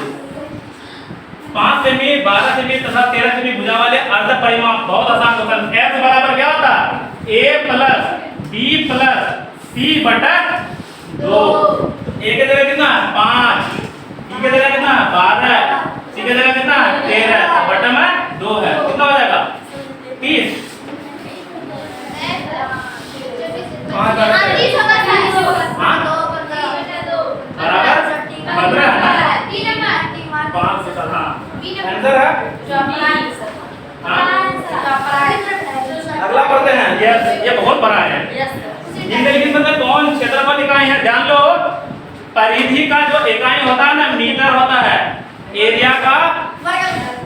5 सेमी 12 सेमी तथा 13 सेमी भुजा वाले अर्ध परिमाप बहुत आसान होता है। s बराबर क्या होता है a plus b plus c बटा 2। a के जगह कितना 5, b के जगह कितना 12, c के जगह कितना 13, बटा में 2 है, कितना हो जाएगा 30। हाँ 30 होगा हाँ? बराबर 15 है ना, 3 नंबर 5 से हाँ आंसर है। अगला पढ़ते हैं, ये बहुत बड़ा है। निम्नलिखित में से कौन क्षेत्रफल इकाई है, ध्यान लो, परिधि का जो इकाई होता है ना मीटर होता है, एरिया का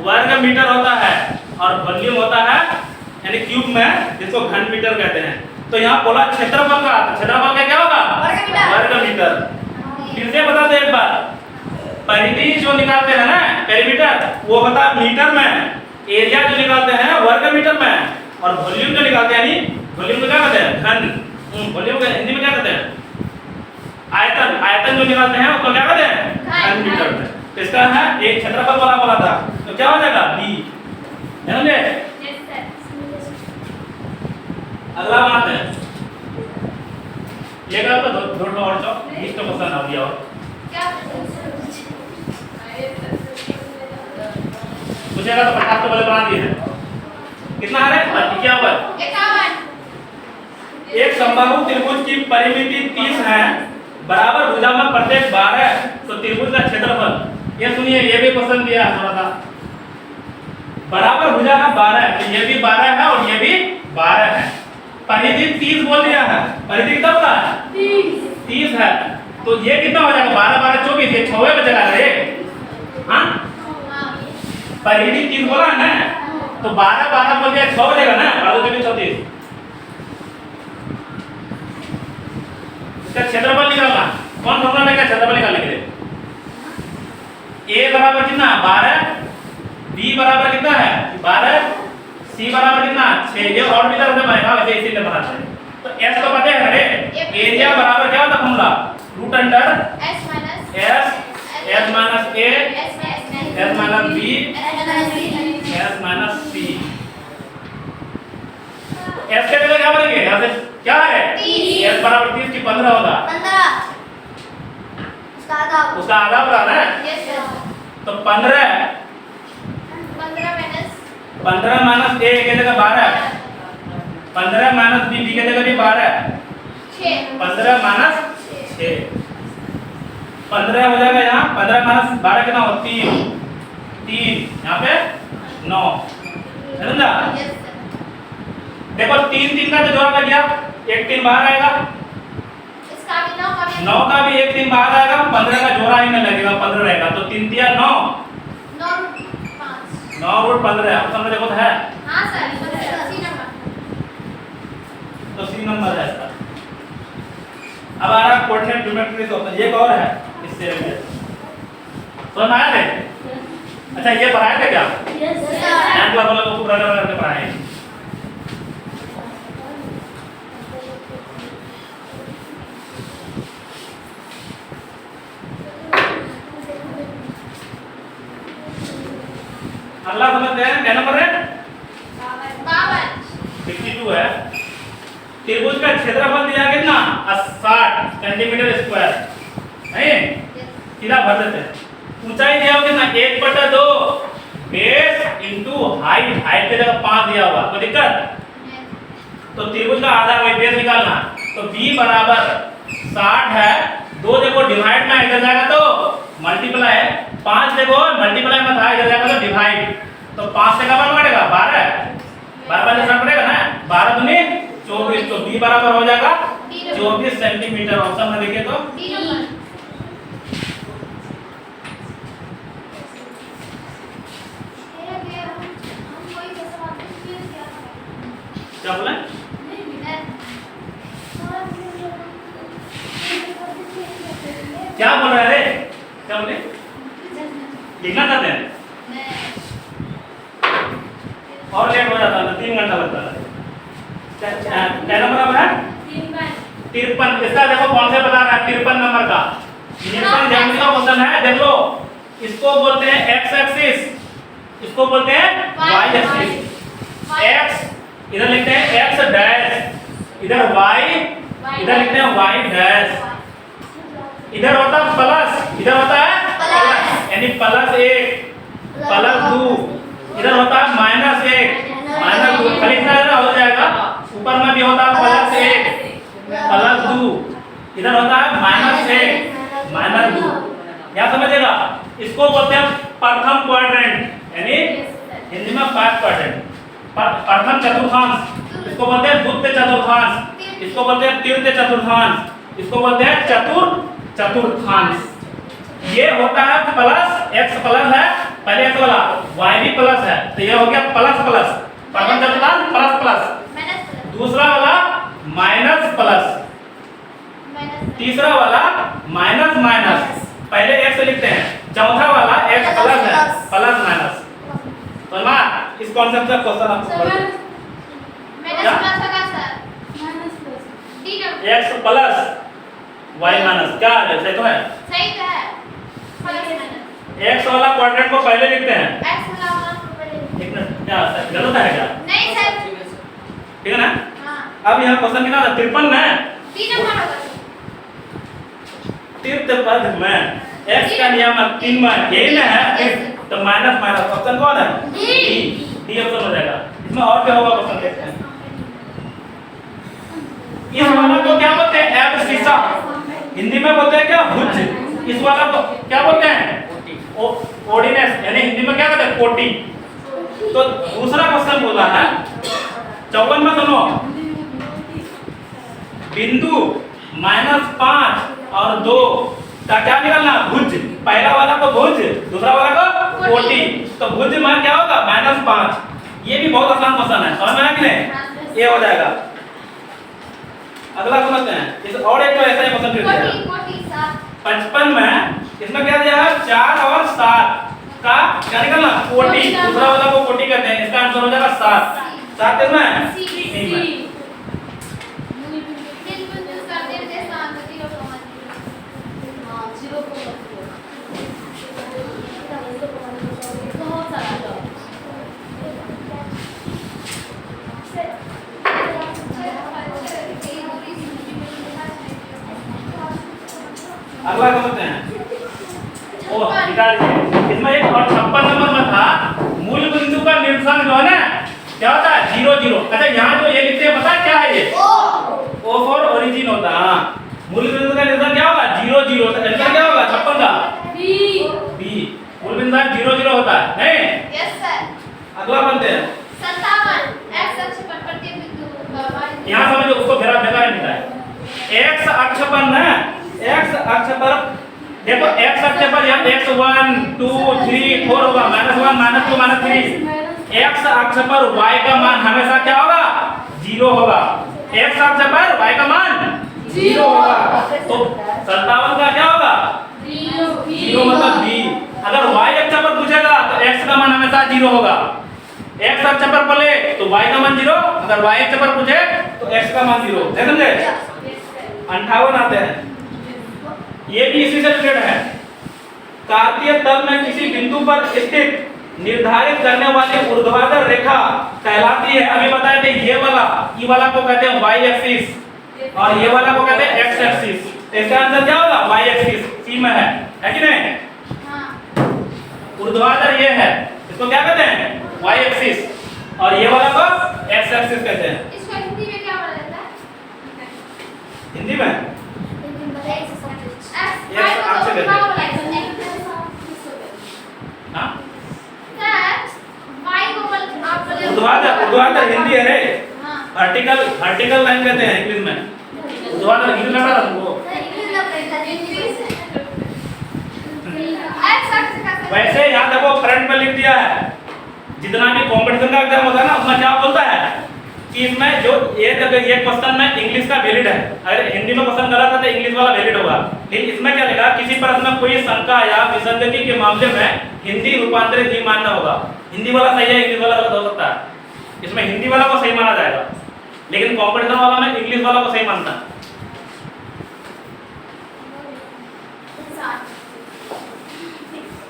वर्ग मीटर होता है, और वॉल्यूम होता है यानी क्यूब में, जिसको घन मीटर कहते हैं। तो यहाँ बोला क्षेत्रफल का, क्षेत्रफल का क्या होगा वर्ग मीटर। फिर से बता दे एक बार, परिधि जो निकालते हैं ना पेरीमीटर वो होता है मीटर में, एरिया जो निकालते हैं वर्ग मीटर में, और वॉल्यूम जो निकालते हैं यानी वॉल्यूम को क्या कहते हैं घन, वॉल्यूम को हिंदी में क्या कहते हैं आयतन, आयतन जो निकालते हैं उसको क्या कहते हैं घन मीटर में। तो इसका है एक क्षेत्रफल वाला बोला था, तो क्या हो जाएगा b, समझे। अगला बात है, ये का तो थोड़ा और चो बीच का क्वेश्चन आ गया, और पूछेगा तो 50 तो वाले बना दिए हैं, कितना है क्या हुआ 51। एक समबाहु त्रिभुज की परिमिति 30 है, बराबर भुजा में प्रत्येक 12, तो त्रिभुज का क्षेत्रफल, ये सुनिए ये भी क्वेश्चन दिया है थोड़ा सा, बराबर भुजा में 12, तो ये भी 12 है और ये भी 12 है, परिधि 30 बोल दिया है, परिधि कितना बोला है 30 है, तो ये कितना हो जाएगा 12 12 24, ये 6 बचेगा रे, हाँ परिधि 30 बोला है ना, तो 12 12 बोल दिया 6 बचेगा ना, 12 24 34। इसका क्षेत्रफल निकालना, कौन फॉर्मूला लेकर क्षेत्रफल निकालने के लिए, a बराबर कितना 12, b बराबर कितना है 12, c बराबर कितना 6, ये और भी तरह से बनेगा वैसे इसीलिए बनाते हैं। तो s तो पता है रे, एरिया बराबर क्या होता है formula root under s minus s, s minus a, s minus b, s minus c। s के जगह क्या बनेंगे, यहाँ से क्या है 30, s बराबर 30 की 15 होगा, 15 उसका आधा बना ना, तो 15 माइनस a के जगह 12, 15 माइनस b के जगह भी 12, 15 माइनस 6, 15 हो जाएगा यहाँ, 15 माइनस 12 कितना हो 3, 3 यहाँ पे 9, समझा। देखो 3 3 का तो जोड़ा लग गया, एक 3 बाहर आएगा, इसका भी 9 का भी 9 का भी एक 3 बाहर आएगा, 15 का जोड़ा ही नहीं लगेगा, 15 रहेगा, तो 3 3 9, 9 5 9 रूट 15 आप समझ देखो तो है, हां सर सी नंबर, तो सी नंबर है इसका। अब आ रहा कोऑर्डिनेट ज्योमेट्री से होता है, ये और है इससे रिलेटेड, तो ना है। अच्छा ये पढ़ाया था क्या यस सर, 9 क्लास वालों को पूरा करके पढ़ाए। अगला समझते हैं, क्या नंबर है 52 है। त्रिभुज का क्षेत्रफल दिया कितना 60 सेंटीमीटर स्क्वायर, नहीं सीधा भर देते हैं। ऊंचाई दिया हुआ कितना 1/2, बेस इनटू हाइट, हाइट की जगह 5 दिया हुआ, कोई दिक्कत, तो त्रिभुज का आधा वही बेस निकालना, तो b बराबर 60 है, 2 देखो डिवाइड में इधर जाएगा तो मल्टीप्लाई, 5 देखो मल्टीप्लाई में था इधर जाएगा तो डिवाइड, तो 5 से कब बढ़ेगा 12, 12 से पड़ेगा ना, 12 दूनी 24, तो b बराबर हो जाएगा 24 सेंटीमीटर। ऑप्शन में देखिए तो डी नंबर क्या बोला, क्या बोल रहे रे, क्या बोले, लिखना चाहते हैं और लेट हो जाता है, 3 घंटा लगता है। क्या नंबर है, 53। इसका देखो कौन से बता रहा है, 53 नंबर का न्यूटन ज्यामिति का क्वेश्चन है। देख लो, इसको बोलते हैं एक्स एक्सिस, इसको बोलते हैं वाई एक्सिस। एक्स इधर लिखते हैं एक्स डैश, इधर वाई, इधर लिखते हैं वाई डैश। इधर होता है प्लस, इधर होता है प्लस, यानी +1 +2। इधर होता है -1 -2, खाली इतना हो जाएगा। ऊपर में भी होता है +1 +2, इधर होता है -1 -2। क्या समझेगा, इसको बोलते हैं प्रथम क्वाड्रेंट, यानी हिंदी में 5 क्वाड्रेंट। प्रथम चतुर्थांश, इसको बोलते हैं द्वितीय चतुर्थांश, इसको बोलते हैं तृतीय चतुर्थांश, इसको बोलते हैं चतुर्थांश। ये होता है प्लस, x प्लस है पहले x वाला, y भी प्लस है, तो ये हो गया प्लस प्लस, प्रथम चतुर्थांश प्लस प्लस। दूसरा वाला माइनस प्लस, तीसरा वाला माइनस माइनस, पहले x लिखते हैं, चौथा वाला x प्लस है, प्लस माइनस। तो ना इस कॉन्सेप्ट का क्वेश्चन आपको x प्लस y माइनस, क्या है, सही तो है, सही तो है। x वाला क्वाड्रेंट को पहले लिखते हैं। x वाला को पहले एक मिनट, क्या गलत है क्या, नहीं सर, ठीक है ना। हां अब यहाँ क्वेश्चन कितना था, 53 में डी नंबर होगा। तीर्थ पद में x का नियामक 3 में यही ना है, तो माइनस माइनस ऑप्शन कौन है, डी ऑप्शन हो जाएगा। इसमें और क्या होगा क्वेश्चन देखते हैं। इस वाला को क्या बोलते हैं, एब्सिसा, हिंदी में बोलते हैं क्या, भुज। इस वाला को क्या बोलते हैं, ऑर्डिनेंस, यानी हिंदी में क्या कहते हैं, कोटि। तो दूसरा क्वेश्चन बोला है 54 में, सुनो, बिंदु -5 और 2 का क्या निकलना, भुज। पहला वाला को भुज, दूसरा वाला को कोटि, तो भुज में क्या होगा, -5। ये भी बहुत आसान क्वेश्चन है, समझ में आया कि नहीं, ये हो जाएगा। अगला समझते हैं, इस और एक तो ऐसा ही क्वेश्चन दिया है 55 में, इसमें क्या दिया है, 4 और 7 का क्या निकलना, कोटि। दूसरा वाला को कोटि कहते हैं, इसका आंसर हो जाएगा 7। 7 इसमें सी में। अगला समझते हैं, ओ निकाल लीजिए। इसमें एक और 56 नंबर में था, मूल बिंदु का निर्देशांक जो है ना, क्या होता है, 0 0। अच्छा यहाँ जो ये लिखते हैं पता है क्या है, ये ओ फॉर ओरिजिन होता है। मूल बिंदु का निर्देशांक क्या होगा, 0 0। तो आंसर क्या होगा 56 का, बी। मूल बिंदु 0 0 होता है, नहीं, यस सर। अगला बनते हैं 57 x अक्ष पर प्रत्येक बिंदु का y। यहाँ समझो, उसको भेड़ा भेड़ा नहीं मिलता है। x अक्ष पर ना, x अक्ष पर देखो, x अक्ष पर यहाँ x 1 2 3 4 होगा, -1 -2 -3। x अक्ष पर y का मान हमेशा क्या होगा, 0 होगा। x अक्ष पर y का मान 0 होगा, तो 57 का क्या होगा, 0 मतलब b। अगर y अक्ष पर पूछेगा तो x का मान हमेशा 0 होगा। x अक्ष पर बोले तो y का मान 0, अगर y अक्ष पर पूछे तो x का मान 0। समझे, 58 आते हैं, ये भी इसी से रिलेटेड है। कार्तीय तल में किसी बिंदु पर स्थित निर्धारित करने वाली ऊर्ध्वाधर रेखा कहलाती है, अभी बताए थे, ये वाला, ई वाला को कहते हैं y एक्सिस और ये वाला को कहते हैं x एक्सिस। इसका आंसर क्या होगा, y एक्सिस, सी में है कि नहीं। हां, ऊर्ध्वाधर ये है, इसको क्या कहते हैं, y एक्सिस, और ये वाला को x एक्सिस कहते हैं। इसको हिंदी में क्या बोला जाता है, हिंदी में ऊर्ध्वाधर, ऊर्ध्वाधर हिंदी वर्टिकल लाइन कहते हैं इंग्लिश में। दोबारा इंग्लिश लग रहा था तुमको? वैसे यहाँ देखो फ्रंट में लिख दिया है, जितना भी कंपटीशन का एग्जाम होता है ना उसमें क्या बोलता है कि इसमें जो ये क्वेश्चन में इंग्लिश का वैलिड है, अगर हिंदी में क्वेश्चन गलत है तो इंग्लिश वाला वैलिड होगा। लेकिन इसमें क्या लिखा, किसी प्रश्न में कोई शंका या विसंगति के मामले में हिंदी रूपांतरित ही मानना होगा। हिंदी वाला सही है, इंग्लिश वाला गलत हो सकता है। इसमें हिंदी वाला को सही माना जाएगा, लेकिन कंपटीशन वाला में इंग्लिश वाला को सही मानना है।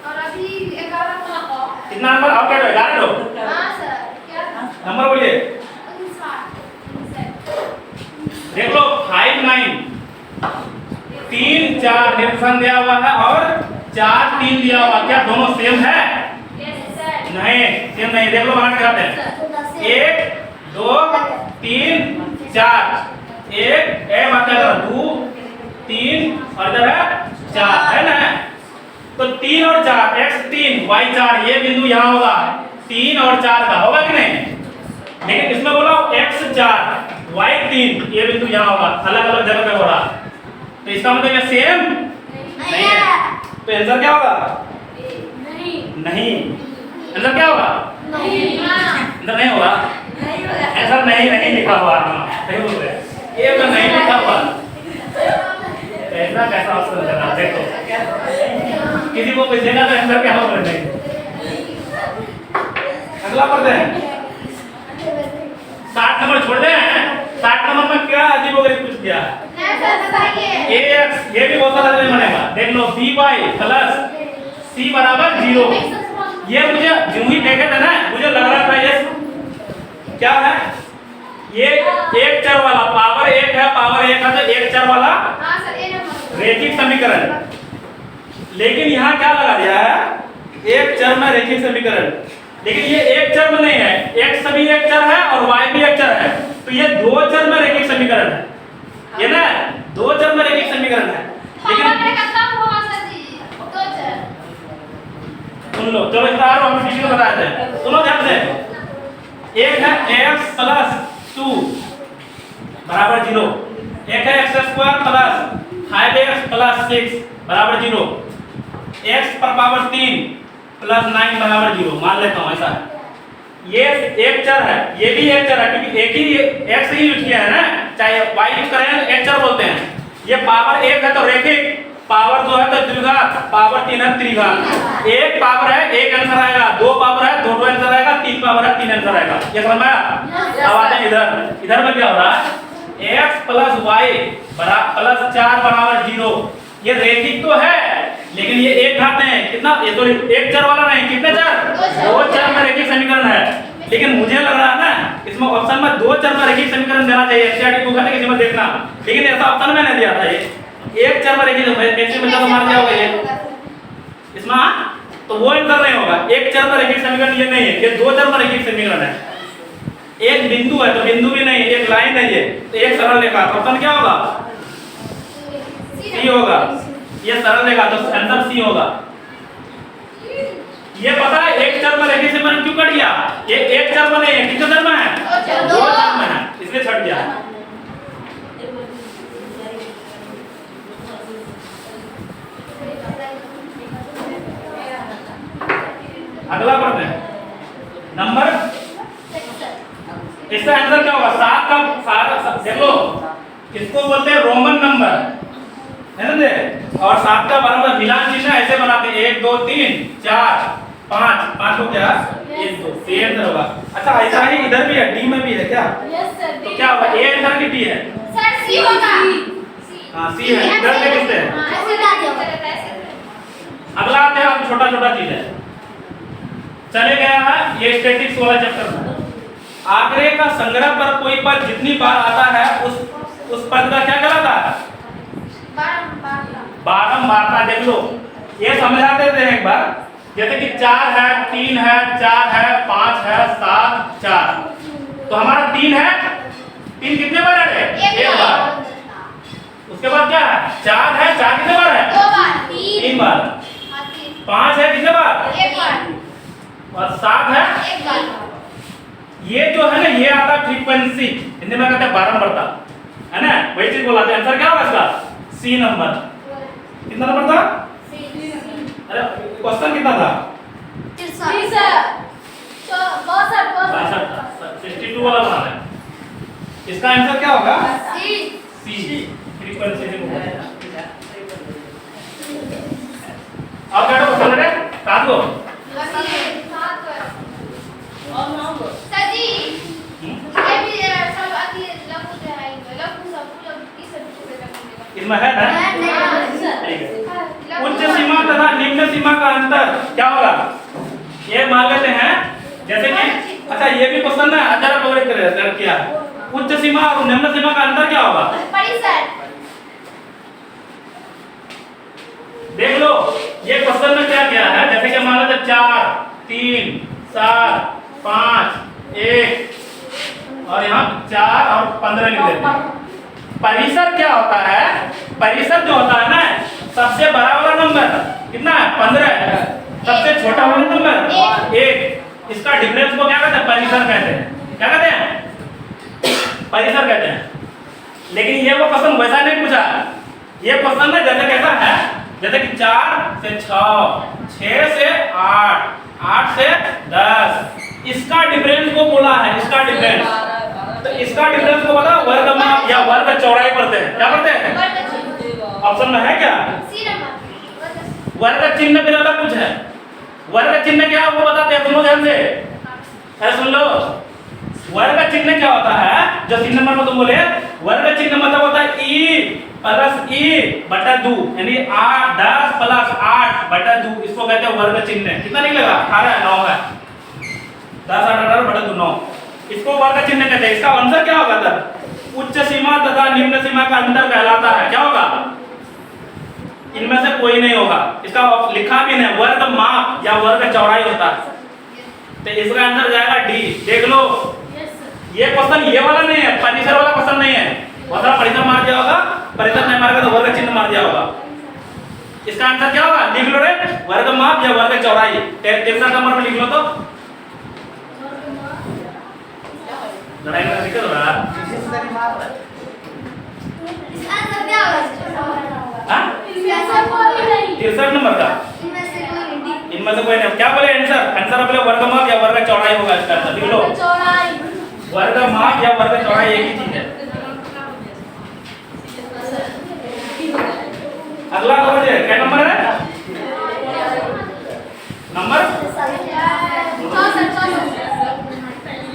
और अभी 11 कितना नंबर आपका? 11 लो। हाँ सर, क्या नंबर बोलिए। 59 देख लो 5 9 3 4 निर्देशन दिया हुआ है और 4 3 दिया हुआ, क्या दोनों सेम है? नहीं, सेम नहीं। देख लो बना के दिखाते हैं। 1 2 3 4 1 ए बात कर 2 3 और इधर है 4, है ना? तो 3 और 4 x 3 y 4 ये बिंदु यहाँ होगा, 3 और 4 का होगा कि नहीं? लेकिन इसमें बोला x 4 y 3 ये बिंदु यहाँ होगा, अलग अलग जगह पे हो रहा। तो इसका मतलब ये सेम नहीं है। तो आंसर क्या होगा? नहीं। आंसर क्या होगा? आंसर नहीं होगा। आंसर नहीं लिखा हुआ। सही बोल रहे हैं, ये तो नहीं लिखा हुआ। ऐसा कैसा ऑप्शन देना? देखो किसी को पूछेगा तो आंसर क्या होगा? नहीं। अगला पढ़ते हैं। 60 नंबर छोड़ दें। 60 नंबर में क्या अजीब वगैरह पूछ दिया? ax ये भी बहुत सारा नहीं बनेगा। देख लो by प्लस c बराबर 0। ये मुझे जो ही देखे थे ना, मुझे लग रहा था ये क्या है, ये एक चर वाला पावर 1 है, पावर 1 है तो एक चर वाला रैखिक समीकरण। लेकिन यहाँ क्या लगा दिया है, एक चर में रैखिक समीकरण। लेकिन ये एक चर में नहीं है, x भी एक चर है और y भी एक चर है, तो ये दो चर में रैखिक समीकरण है। ये ना दो चर में रैखिक समीकरण है। लेकिन सुन लो, चलो इतना और हम डिटेल बताते हैं। सुनो ध्यान से। एक है x प्लस 2 बराबर 0, एक है x square plus 5x plus 6 बराबर 0, x पर पावर 3 प्लस 9 बराबर 0। मान लेता हूँ ऐसा है। ये एक चर है, ये भी एक चर है, क्योंकि एक ही x ही यूज किया है ना, चाहे y यूज करें एक चर बोलते हैं। ये पावर 1 है तो रैखिक, पावर 2 है तो द्विघात, पावर 3 है त्रिघात। एक पावर है एक आंसर आएगा, 2 पावर है 2 आंसर आएगा, 3 पावर है 3 आंसर आएगा। ये समझ में आया? अब आते हैं इधर में क्या हो रहा है, x प्लस y प्लस 4 बराबर 0। ये रैखिक तो है, लेकिन ये एक घात है। कितना? ये तो एक चर वाला नहीं, कितने चर? दो चर में रैखिक समीकरण है। लेकिन मुझे लग रहा है ना इसमें ऑप्शन में दो चर में रैखिक समीकरण देना चाहिए। एनसीईआरटी बुक है किसी में देखना, लेकिन ऐसा ऑप्शन मैंने दिया था। ये एक चर में रैखिक कैसे बच्चा तो मार दिया होगा ये इसमें, तो वो आंसर नहीं होगा। एक चर में रैखिक समीकरण ये नहीं है, ये दो चर में रैखिक समीकरण है। एक बिंदु है तो बिंदु भी नहीं है, एक लाइन है ये, तो एक सरल रेखा। तो ऑप्शन क्या होगा? सी होगा। ये सरल रेखा तो आंसर सी होगा। ये पता है एक चर में रैखिक समीकरण क्यों कट गया? ये एक चर में नहीं है, कितने चर में है? दो चर में है, इसलिए छट गया। अगला पढ़ते हैं नंबर। इसका आंसर क्या होगा? 7 का सारा देख लो, इसको बोलते हैं रोमन नंबर, है ना? और 7 का बराबर मिलान चिन्ह ऐसे बनाते हैं 1 2 3 4 5 को क्या 1 2 ये आंसर होगा। अच्छा ऐसा ही इधर भी है, डी में भी है क्या? Yes sir. तो क्या होगा? ए आंसर की डी है सर, सी होगा। हां सी है। इधर में किससे है? हां ऐसे बता दिया। अगला आते हैं, अब छोटा छोटा चीज है। चले गया है ये स्टैटिक्स वाला चैप्टर में। आंकड़े का संग्रह पर कोई पद जितनी बार आता है उस पद का क्या कहलाता है? बारंबारता। देख लो ये समझा देते हैं एक बार। जैसे कि 4 है 3 है 4 है 5 है 7 4, तो हमारा 3 है, 3 कितने बार है? एक बार। उसके बाद क्या है? 4 है, 4 कितने बार है? 2 बार। 3 बार। 5 है कितने बार? 1 बार। और 7 है 1 बार। ये जो है ना ये आता फ्रीक्वेंसी, हिंदी में कहते हैं 12 नंबर था, है ना? वही चीज बोला, आंसर क्या होगा इसका? सी नंबर। कितना नंबर था? अरे क्वेश्चन कितना था? 62 वाला बना है। इसका आंसर क्या होगा? सी, फ्रीक्वेंसी से बोला है। अब क्या क्वेश्चन है? 7 को और नाम लो। इसमें है ना? ठीक है। उच्च सीमा तथा निम्न सीमा का अंतर क्या होगा? ये मान लेते हैं जैसे कि अच्छा ये भी क्वेश्चन है, जरा कवर कर किया। उच्च सीमा और निम्न सीमा का अंतर क्या होगा? देख लो ये क्वेश्चन में क्या किया है, जैसे कि मान लेते 4 3 7 5 1 और यहाँ 4 और 15 लिख देते हैं। परिसर क्या होता है? परिसर जो होता है ना, सबसे बड़ा वाला नंबर कितना है? 15 है। सबसे छोटा वाला नंबर 1। इसका डिफरेंस को क्या कहते हैं? परिसर कहते हैं। क्या कहते हैं? परिसर कहते हैं। लेकिन ये वो क्वेश्चन वैसा नहीं पूछा। ये क्वेश्चन में जैसे कैसा है, जैसे कि 4 से 6 6 से 8 8 से 10 इसका डिफरेंस को बोला है। इसका डिफरेंस, तो इसका डिफरेंस को पता, वर्ग माप या वर्ग चौड़ाई पढ़ते हैं। क्या पढ़ते हैं? ऑप्शन में है क्या? वर्ग चिन्ह फिर अलग कुछ है। वर्ग चिन्ह क्या है वो बताते हैं, सुनो ध्यान से। है सुन लो, वर्ग चिन्ह क्या होता है? जो 3 नंबर में तुम बोले, वर्ग चिन्ह मतलब होता है ई प्लस ई बटा 2, यानी 8 10 प्लस 8 बटा 2। इसको कहते हैं वर्ग चिन्ह। कितना निकलेगा? 18 9 है। 10 8 18 बटा 2 9। इसको वर्ग चिन्ह कहते हैं। इसका आंसर क्या होगा तब? उच्च सीमा तथा निम्न सीमा का अंतर कहलाता है। क्या होगा? इनमें से कोई नहीं होगा। इसका लिखा भी नहीं, वर्ग माप या वर्ग चौड़ाई होता है। तो इसका आंसर जाएगा डी। देख लो ये क्वेश्चन ये वाला नहीं है, परिसर वाला क्वेश्चन नहीं है। वरना परिसर मार दिया होगा, परिसर नहीं मारेगा तो वर्ग चिन्ह मार दिया होगा। इसका आंसर क्या होगा? लिख लो रे, वर्ग माप या वर्ग चौड़ाई। 63 नंबर में लिख लो तो लड़ाई में दिक्कत हो रहा है। हाँ? 63 नंबर का इनमें से कोई नहीं। क्या बोले आंसर? आंसर बोले वर्ग माप या वर्ग चौड़ाई होगा। इसका आंसर लिख लो, वर्ग माप या वर्ग चौड़ाई एक ही चीज है। अगला समझिए क्या नंबर है? नंबर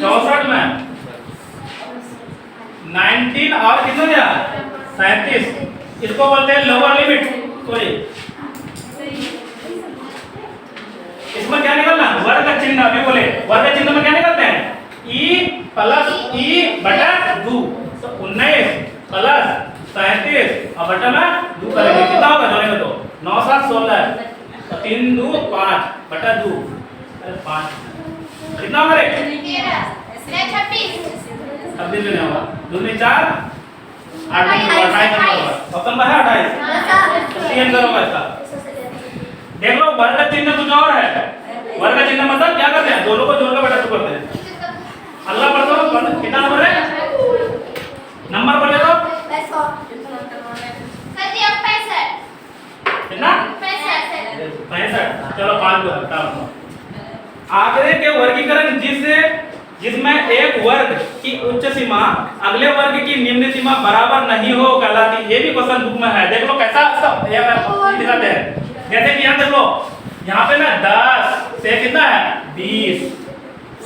64 में 19 और कितना दिया? 37। इसको बोलते हैं लोअर लिमिट। सॉरी, इसमें क्या निकलना? वर्ग चिन्ह। अभी बोले वर्ग चिन्ह में क्या निकलते हैं? ई प्लस ई बटा 2। तो 19 प्लस 37 और बटा में 2 करेंगे। कितना होगा? जोड़ेंगे तो 9 7 16 तो 3 2 5 बटा 2। अरे 5 कितना होगा रे? 26 नहीं होगा। 2 में 4 8 में 28 होगा। ऑप्शन में है 28। तो सी आंसर होगा इसका। देख लो वर्ग चिन्ह कुछ और है। वर्ग चिन्ह मतलब क्या करते हैं? दोनों को जोड़ कर बटा 2 करते हैं। अगला पढ़ो, कितना नंबर है? नंबर बोले तो कितना? 65। चलो 5 को हटाओ। आगे के वर्गीकरण जिसमें एक वर्ग की उच्च सीमा अगले वर्ग की निम्न सीमा बराबर नहीं हो कहलाती। ये भी क्वेश्चन बुक में है। देख लो कैसा दिखाते हैं। जैसे कि यहाँ देख लो, यहाँ पे ना 10 से कितना है? 20।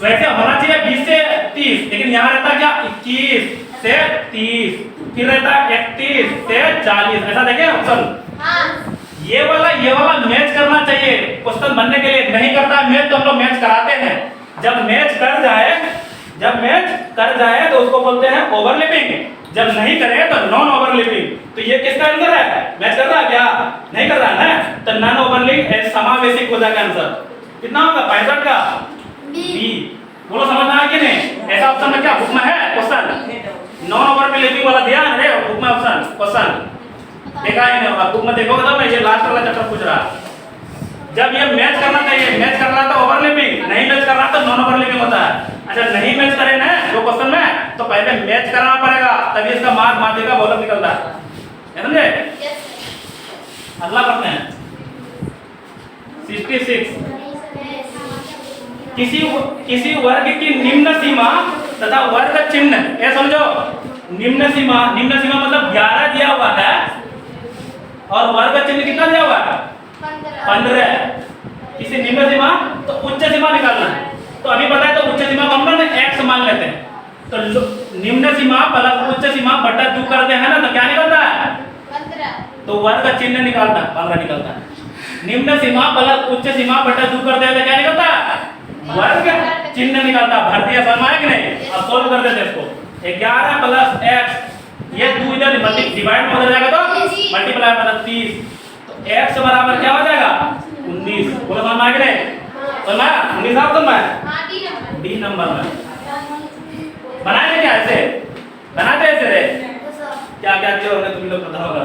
वैसे होना चाहिए 20 से 30, लेकिन यहाँ रहता क्या? 21 से 30, फिर रहता 31 से 40। ऐसा देखें ऑप्शन। ये वाला मैच करना चाहिए क्वेश्चन बनने के लिए। नहीं करता मैच तो हम लोग मैच कराते हैं। जब मैच कर जाए तो उसको बोलते हैं ओवरलैपिंग। जब नहीं करे तो नॉन ओवरलैपिंग। तो ये किसका आंसर है? मैच कर रहा है क्या? नहीं कर रहा है ना, तो नॉन ओवरलैपिंग समावेशिक हो जाएगा आंसर। कितना होगा? 65 का बी। बोलो समझ में आया कि नहीं? ऐसा ऑप्शन में क्या बुक में है क्वेश्चन? नॉन ओवरलैपिंग वाला दिया है रे बुक में ऑप्शन। क्वेश्चन देखा ही नहीं होगा। बुक में देखोगे तो मैं ये लास्ट वाला चैप्टर पूछ रहा। जब ये मैच करना चाहिए, मैच कर रहा तो ओवरलैपिंग, नहीं मैच कर रहा तो नॉन ओवरलैपिंग होता है। अच्छा नहीं मैच करे ना दो क्वेश्चन में तो पहले मैच कराना पड़ेगा, तभी इसका मार्क माध्यिका बहुलक निकलता है समझे? अगला करते हैं 66। किसी वर्ग की निम्न सीमा तथा वर्ग चिन्ह, ये समझो निम्न सीमा मतलब 11 दिया हुआ है और वर्ग चिन्ह कितना दिया हुआ है 15। किसी निम्न सीमा तो उच्च सीमा निकालना है, तो अभी पता है तो उच्च सीमा को हम लोग x मान लेते हैं, तो निम्न सीमा प्लस उच्च सीमा बटा 2 करते हैं ना तो क्या निकलता है 15। तो वर्ग चिन्ह निकालता है 15 निकलता है। निम्न सीमा प्लस उच्च सीमा बटा 2 करते हैं तो क्या निकलता है वर्ग चिन्ह निकलता है। भर दिया समझ आया कि नहीं? अब सोल्व कर देते हैं इसको। 11 प्लस x, ये 2 इधर डिवाइड में हो जाएगा तो मल्टीप्लाई मतलब 30, तो x बराबर क्या हो जाएगा 19। बोलो समझ आया कि नहीं? समझ आया? 19 आप समझ आया? हां डी नंबर में बनाए क्या ऐसे बनाते ऐसे रे क्या क्या किया होगा तुम लोग पता होगा।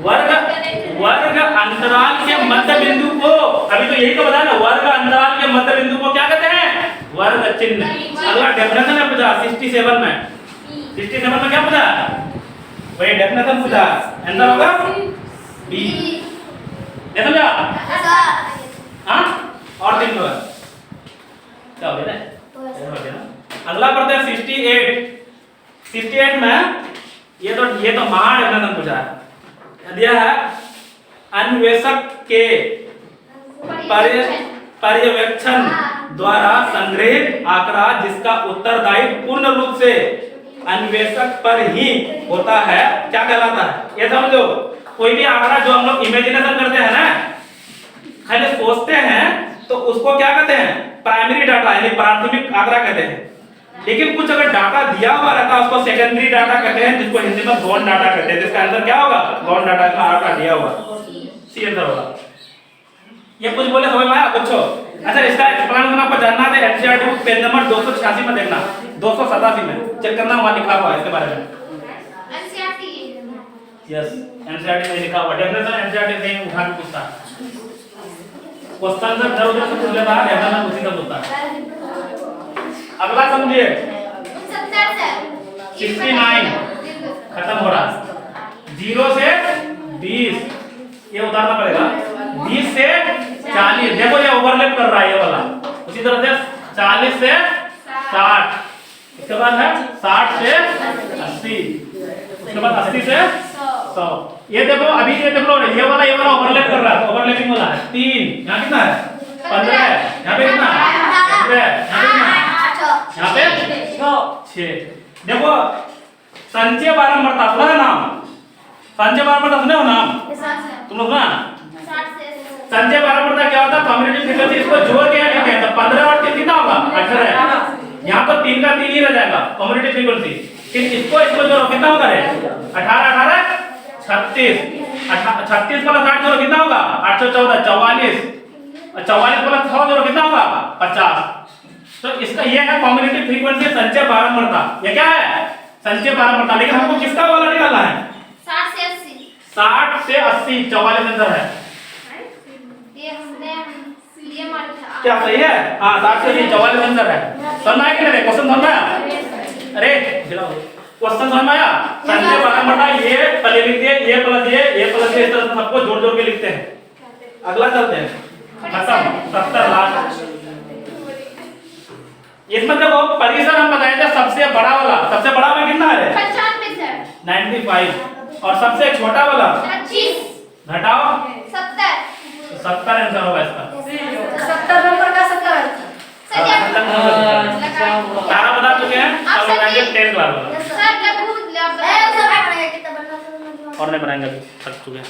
वर्ग अंतराल के मध्य बिंदु को, अभी तो यही तो बताया ना, वर्ग अंतराल के मध्य बिंदु को क्या कहते हैं वर्ग चिन्ह। अगला डेफिनेशन है पूछा 67 में, 67 में क्या पूछा वही डेफिनेशन पूछा, आंसर होगा बी। ये समझा? हां और 3 होगा क्या हो गया ना? अगला पढ़ते हैं 68 में ये तो महान डेफिनेशन पूछा है, दिया है अन्वेषक के पर्यवेक्षण द्वारा संग्रहित आंकड़ा जिसका उत्तरदायित्व पूर्ण रूप से अन्वेषक पर ही होता है क्या कहलाता है? ये समझो कोई भी आंकड़ा जो हम लोग इमेजिनेशन करते हैं ना, खाली सोचते हैं तो उसको क्या कहते हैं प्राइमरी डाटा यानी प्राथमिक आंकड़ा कहते हैं। लेकिन कुछ अगर डाटा दिया हुआ रहता है उसको सेकेंडरी डाटा कहते हैं, जिसको हिंदी में गौण डाटा कहते हैं। जिसका आंसर क्या होगा गौण डाटा का आंकड़ा दिया हुआ सी आंसर होगा। ये कुछ बोले समझ में आया कुछ? अच्छा इसका एक्सप्लेनेशन आपको जानना है एनसीईआरटी बुक पेज नंबर 286 में देखना, 287 में चेक करना, वहां लिखा हुआ है इसके बारे में। एनसीईआरटी यस एनसीईआरटी में लिखा हुआ डेफिनेशन एनसीईआरटी से उठा के पूछता है क्वेश्चन जब जरूर से पूछ लेता है डेफिनेशन उसी का होता है। अगला समझिए 69 खत्म हो रहा, 0 से 20 ये उतारना पड़ेगा, 20 से 40 देखो ये ओवरलैप कर रहा है ये वाला, उसी तरह से 40 से 60, इसके बाद है 60 से 80, उसके बाद 80 से 100। ये देखो अभी ये देखो ये वाला ओवरलैप कर रहा है, ओवरलैपिंग वाला है 3, यहाँ कितना है 15 है, यहाँ पे कितना है 15, यहाँ पे 6। देखो संचय बारंबारता सुना है नाम? संचय बारंबारता सुने हो नाम तुम लोग ना? संचय बारंबारता क्या होता है कम्युनिटी फ्रीक्वेंसी, इसको जोड़ के लिखते हैं तो 15 और 3 कितना होगा 18। यहाँ तो 3 का 3 ही रह जाएगा कम्युनिटी फ्रीक्वेंसी, फिर इसको जोड़ो कितना होगा रे 18 18 36, 36 प्लस 8 जोड़ो कितना होगा 814, 44 प्लस 6 जोड़ो कितना होगा 50। तो इसका ये है कम्युनिटी फ्रीक्वेंसी संचय बारंबारता। ये क्या है संचय बारंबारता, लेकिन हमको किसका वाला निकालना है 60 से 80, 60 से 80 44 आंसर है। ये हमने ये मार्क था क्या सही है? हां 60 से 80 44 आंसर है। समझ आया कि नहीं? क्वेश्चन समझ आया? अरे क्वेश्चन समझ आया? संचय बारंबारता ये पहले लिख दिए, ये प्लस ये प्लस ये, इस तरह से सबको जोड़ जोड़ के लिखते हैं। अगला चलते हैं खत्म 70 लास्ट। इसमें देखो परिसर हम बताए थे सबसे बड़ा वाला, सबसे बड़ा में कितना है 95 सर 95 और सबसे छोटा वाला 25 घटाओ 70 70 आंसर होगा इसका। 70 नंबर का 70 सारा बता चुके हैं, अब बनाएंगे 10 क्लास वाला सर लगभग और नहीं बनाएंगे, थक चुके हैं।